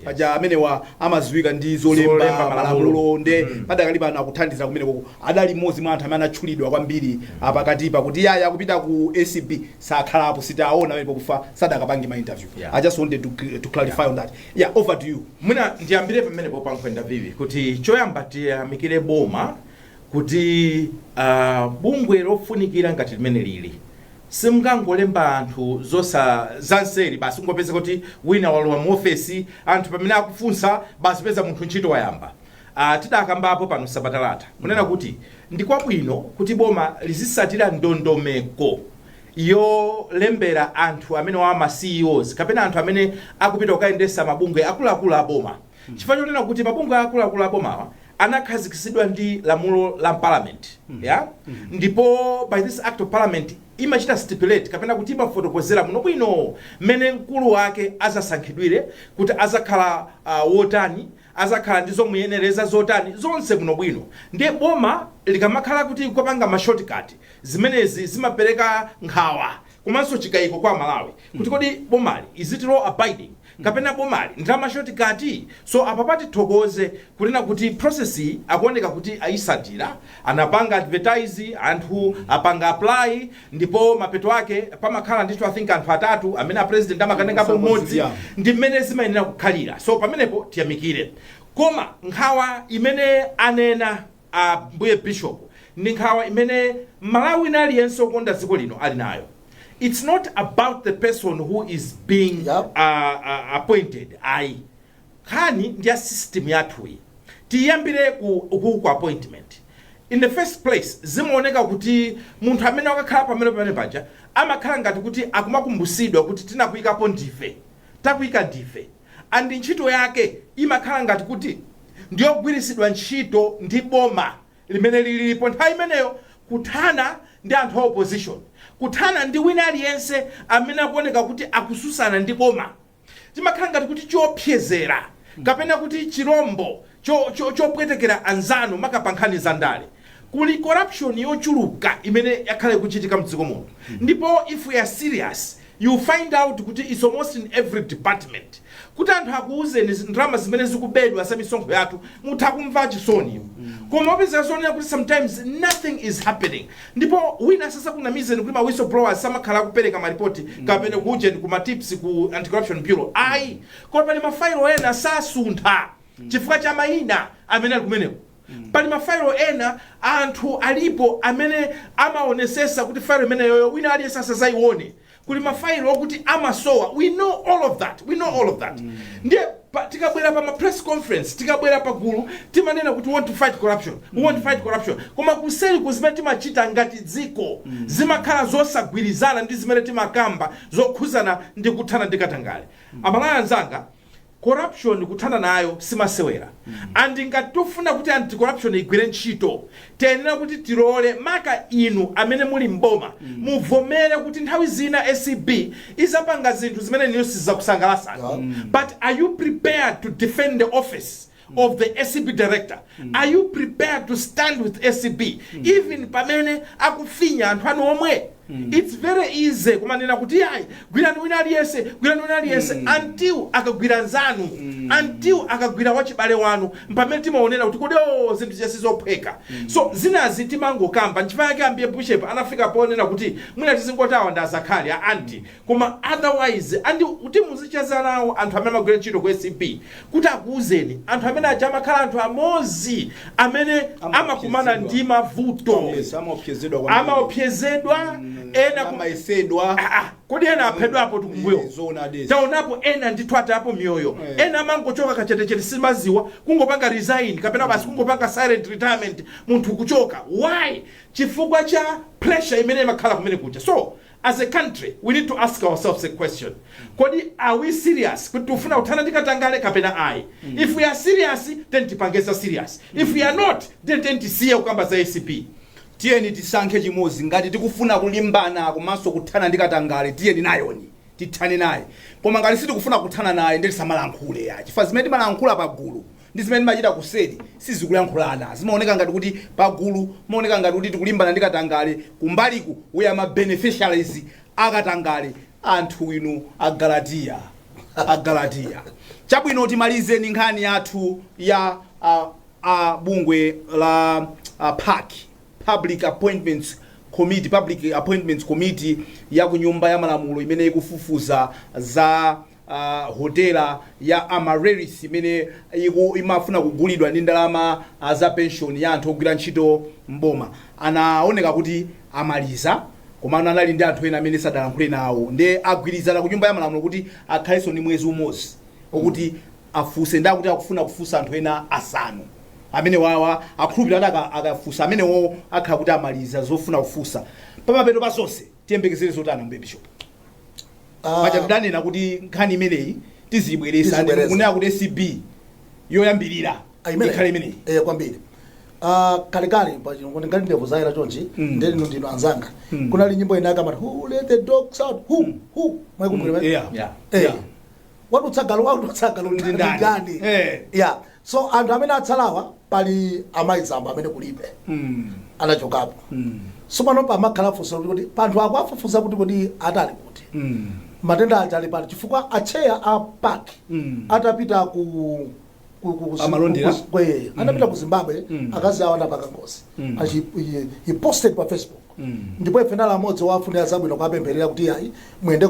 paja amene wa amaziwika ndi zolemba malamulo nde padakali pano akuthandiza kumene koko adali mmodzi mwa anthu amene atchulidwa kwambiri pakatipa kuti yaya akupita ku ACB sakhalapo sitaona amene pokufa sadakapange ma interview. I just wanted to clarify on that. Over to you. Mwina ndiyambire pamene popankhwenda vivi kuti choyamba tiyamikire boma kuti bungwe lofunikira ngati limene lili simngangolemba anthu zosa zanseri basi ngopeza kuti wina walowa mu ofesi anthu pamene akufunsa basi peza munthu ntchito wayamba. Tidakambapo pano sabatalata kunena kuti ndi kwabwino kuti boma lizisatira ndondomeko yolembera anthu amene wa ma CEOs kapena anthu amene akupita kukayendesa mabungwe akuluakulu a boma chifukwa chonena kuti mabungwe akuluakulu a bomawa anakhazikitsidwa ndi lamulo la parliament ndipo by this act of parliament imachita stipulate kapena kuti imafotokozera muno bwino mmene mkulu wake azasankhidwire kuti azakhala wotani azakhala ndi zomuyenereza zotani zonse muno bwino ndiye boma likamakhala kuti kupanga ma shortcut zimenezi zimapereka nkhawa komanso chikayiko kwa Malawi kuti kodi bomali is it law abiding kapena bomali ndama shortcut so apapati thokoze kunena kuti process akuoneka kuti aisatira anapanga advertise anthu apanga apply ndipo mapeto ake pamakhala ndithu I think anthu atatu amene president amakanengapo mmodzi ndi mmene zimayenera kukhalira so pamenepo tiyamikire koma nkhawa imene anena mbuye Bishop ndi nkhawa imene Malawi naliyense okonda dziko lino ali nayo. It's not about the person who is being appointed. Nkhani ndiya system yathu iyi. Tiyambire ku appointment. In the first place, zimaoneka kuti munthu amene wakakhala pamene paja amakhala ngati kuti akumakumbusidwa kuti tinakuyikapo ndife. Takuyika ndife. Andi ntchito yake imakhala ngati kuti ndiyogwirisidwa ntchito ndi boma limene lilipo nthawi imeneyo kuthana ndi anthu a opposition. Kuthana ndi wina aliyense amene akuoneka kuti akususana ndi boma. Timakhala ngati kuti chopyezera kapena kuti chirombo chopwetekera anzanu makapankhani za ndale. Kuli corruption yochuluka imene yakhale kuchitika mdziko muno. Ndipo if we are serious you find out kuti it's almost in every department. Kuti anthu akuuze ndrama zimene zikubedwa sa misonkho yathu muthakumva chisoni. Koma opeza zoni kuti sometimes nothing is happening. Ndipo wina sasa kuna mizeni kuti ma whistleblowers samakhala kupereka maripoti kapena kuje ku tips ku anti corruption bureau. Koma pali mafailo ena sasuntha chifukwa cha mayina amene ali kumeneko. Pali mafailo ena anthu alipo amene amaonesesa kuti failo imene yoyo wina aliyense sasa zaione. kuli mafailo okuti amasowa. We know all of that. Ndiye tikabwera pa ma press conference, tikabwera pa gulu timanena kuti we want to fight corruption. Koma kuseli kuzimene timachita ngati dziko zimakhala zosagwirizana ndi zimene timakamba zokhuzana ndi kuthana ndi katangale. Amalaya anzanga, corruption kuthana nayo simasewera. And ngati tufuna kuti anti corruption igwire ntchito, tenera kuti tilole maka inu amene muli mboma muvomere kuti nthawi zina SCB izapanga zinthu zimene niyo sizakusangalatsa. But are you prepared to defend the office of the SCB director? Are you prepared to stand with SCB even pamene akufinya anthu anu omwe? It's very easy kumanena kuti ayi gwirani wina aliyese until akagwira nzanu, until akagwira wachibale wanu mpamene timaonera kuti kodi zinthu zisizophweka. So zinazi timangokamba nchifukwa yake ambiye Bishop anafika ponena kuti mwina tizingotawa ndazakhali anti koma otherwise andi kuti muzicheza nawo anthu amene amagwira ntchito ku SCB kuti akuuzeni anthu amene aja amakhala anthu amozi amene amakumana ndi mavuto, amaopsezedwa ena kumayesedwa kodi ena aphedwa apo tukumbuyo taonapo ena nditwata apo mioyo ena mangochoka kachetechete simaziwa kungopanga resign kapena basi kungopanga silent retirement munthu kuchoka. Why? Chifukwa cha pressure imene makhala kumene kucha. So as a country we need to ask ourselves a question. Kodi are we serious kuti tufuna kuthana ndi katangale kapena ayi? If we are serious then tipangesa serious. If we are not then tisiye kukamba za ACP. Tiyeni tisankhe chimozi ngati tikufuna kulimbana komanso kuthana ndi katangale tiyeni nayoni tithane naye. Koma ngati sitikufuna kuthana naye ndi tisamalankhule ya. Chifukwa zimene timalankhula pagulu ndi zimene timachita kuseri sizikulankhulana. Zimaoneka ngati kuti pagulu maoneka ngati kuti tikulimbana ndi katangale kumbaliku we are beneficiaries akatangale anthu inu agalatiya. Chabwino timalize ni nkhani yathu ya bungwe la PAC, Public Appointments Committee ya kunyumba ya malamulo imene ikufufuza za hotela ya Amaryllis imene imafuna kugulidwa ndi ndalama za pension ya anthu ogwira ntchito mboma. Anaoneka kuti amaliza koma anali ndi anthu ena amene sadalankhule nawo ndi agwirizana ku nyumba ya malamulo kuti akhaleso ni mwezi umodzi okuti afuse ndakuti akufuna kufusa anthu ena asanu amene wawa akhulupirira akafusa amene wo akhala kuti amaliza zofuna kufusa. Pamapeto pasonse tiyembekezere zotani mbe Bishop? Machatanena kuti nkhani imeneyi tizibweresa ndi kunena kuti SCB yoyambirira ikhale imeneyi kwambiri. Kalekale pachino ngati ndevo zaira chonchi ndeni ndino anzanga kunali nyimbo inaka mati who let the dogs out who mwaikumbukira wadutsagalo ndi ndani. Yeah, so anthu amene atsalawa pali amaizamba amene kulibe anachokapo. So pano pamakhala funso kuti panthu ako afufuza kuti kodi atali kuti matenda atali pali chifukwa acheya a PAC atapita ku amalondera anapita ku Zimbabwe akazi awo anapanga ngozi. He posted pa Facebook ndipo ifenala amodzi wafunira zabwino kwapempherera kuti ayi mwende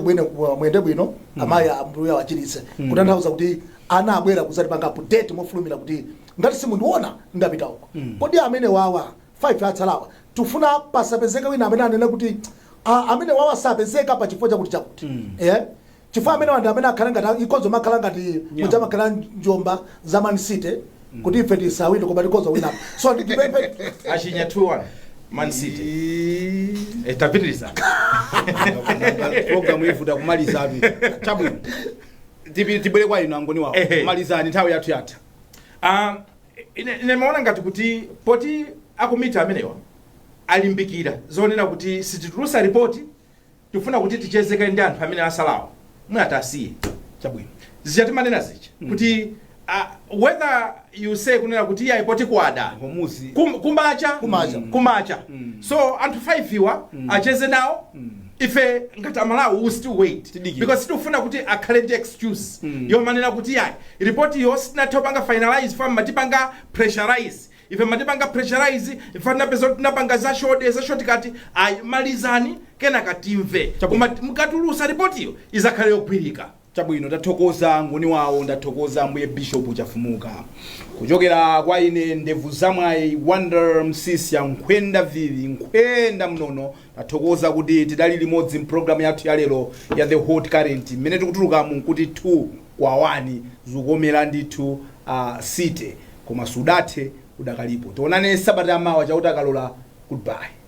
bwino amayi ambuya wachiritse kutanthauza kuti ana abwera kuzati panga update mofulumira kuti ngati simundiona ndapita uko. Kodi amene wawa 5 atsalawa tufuna pasapezeka wina amene anena kuti amene wawa sapezeka pa chifukwa chakuti chakuti chifukwa amene wanda amene akhala ngati ikozo makhala ngati muja makhala njomba za Man City kuti ife tisawine koma ikozo wina. So ndikipepe achinya 2-1 Man City etapitiriza program ifuta kumaliza atu chabwino tibwere kwa ino angoni wawo kumalizani nthawi yathu yatha. Nimeona ngati kuti poti akumita amenewa alimbikira zonena kuti sititulusa ripoti tifuna kuti tichezeke ndi anthu amene asalawo mwina asiye. Chabwino zichatimanena zicha kuti whether you say kunena kuti ya ripoti kwada kumacha so anthu 5 iwa acheze nawo ife ngati amalawi we still wait because tikufuna kuti akhale ndi excuse yomanena kuti ya report yo sinatopanga finalize fam matipanga pressurize ife matipanga pressurize ifana pezo tinapanga za shortcut malizani kena katimve koma mukatulusa report yo izakhale yogwirika Chabwino tathokoza ngoni wawo, ndathokoza mbuye Bishop Chafumuka. Kuchokera kwa ine ndevu zamwayi Wonder Msisi ya nkwenda vivi, nkwenda mnono. Tathokoza kuti tidali limodzi program yathu ya lero ya The Hot Current. Mmene tikutuluka mu kuti 2 kwa 1 zukomera ndithu city. Koma sudathe udakalipo. Tionane sabata mawa chauta kalola. Goodbye.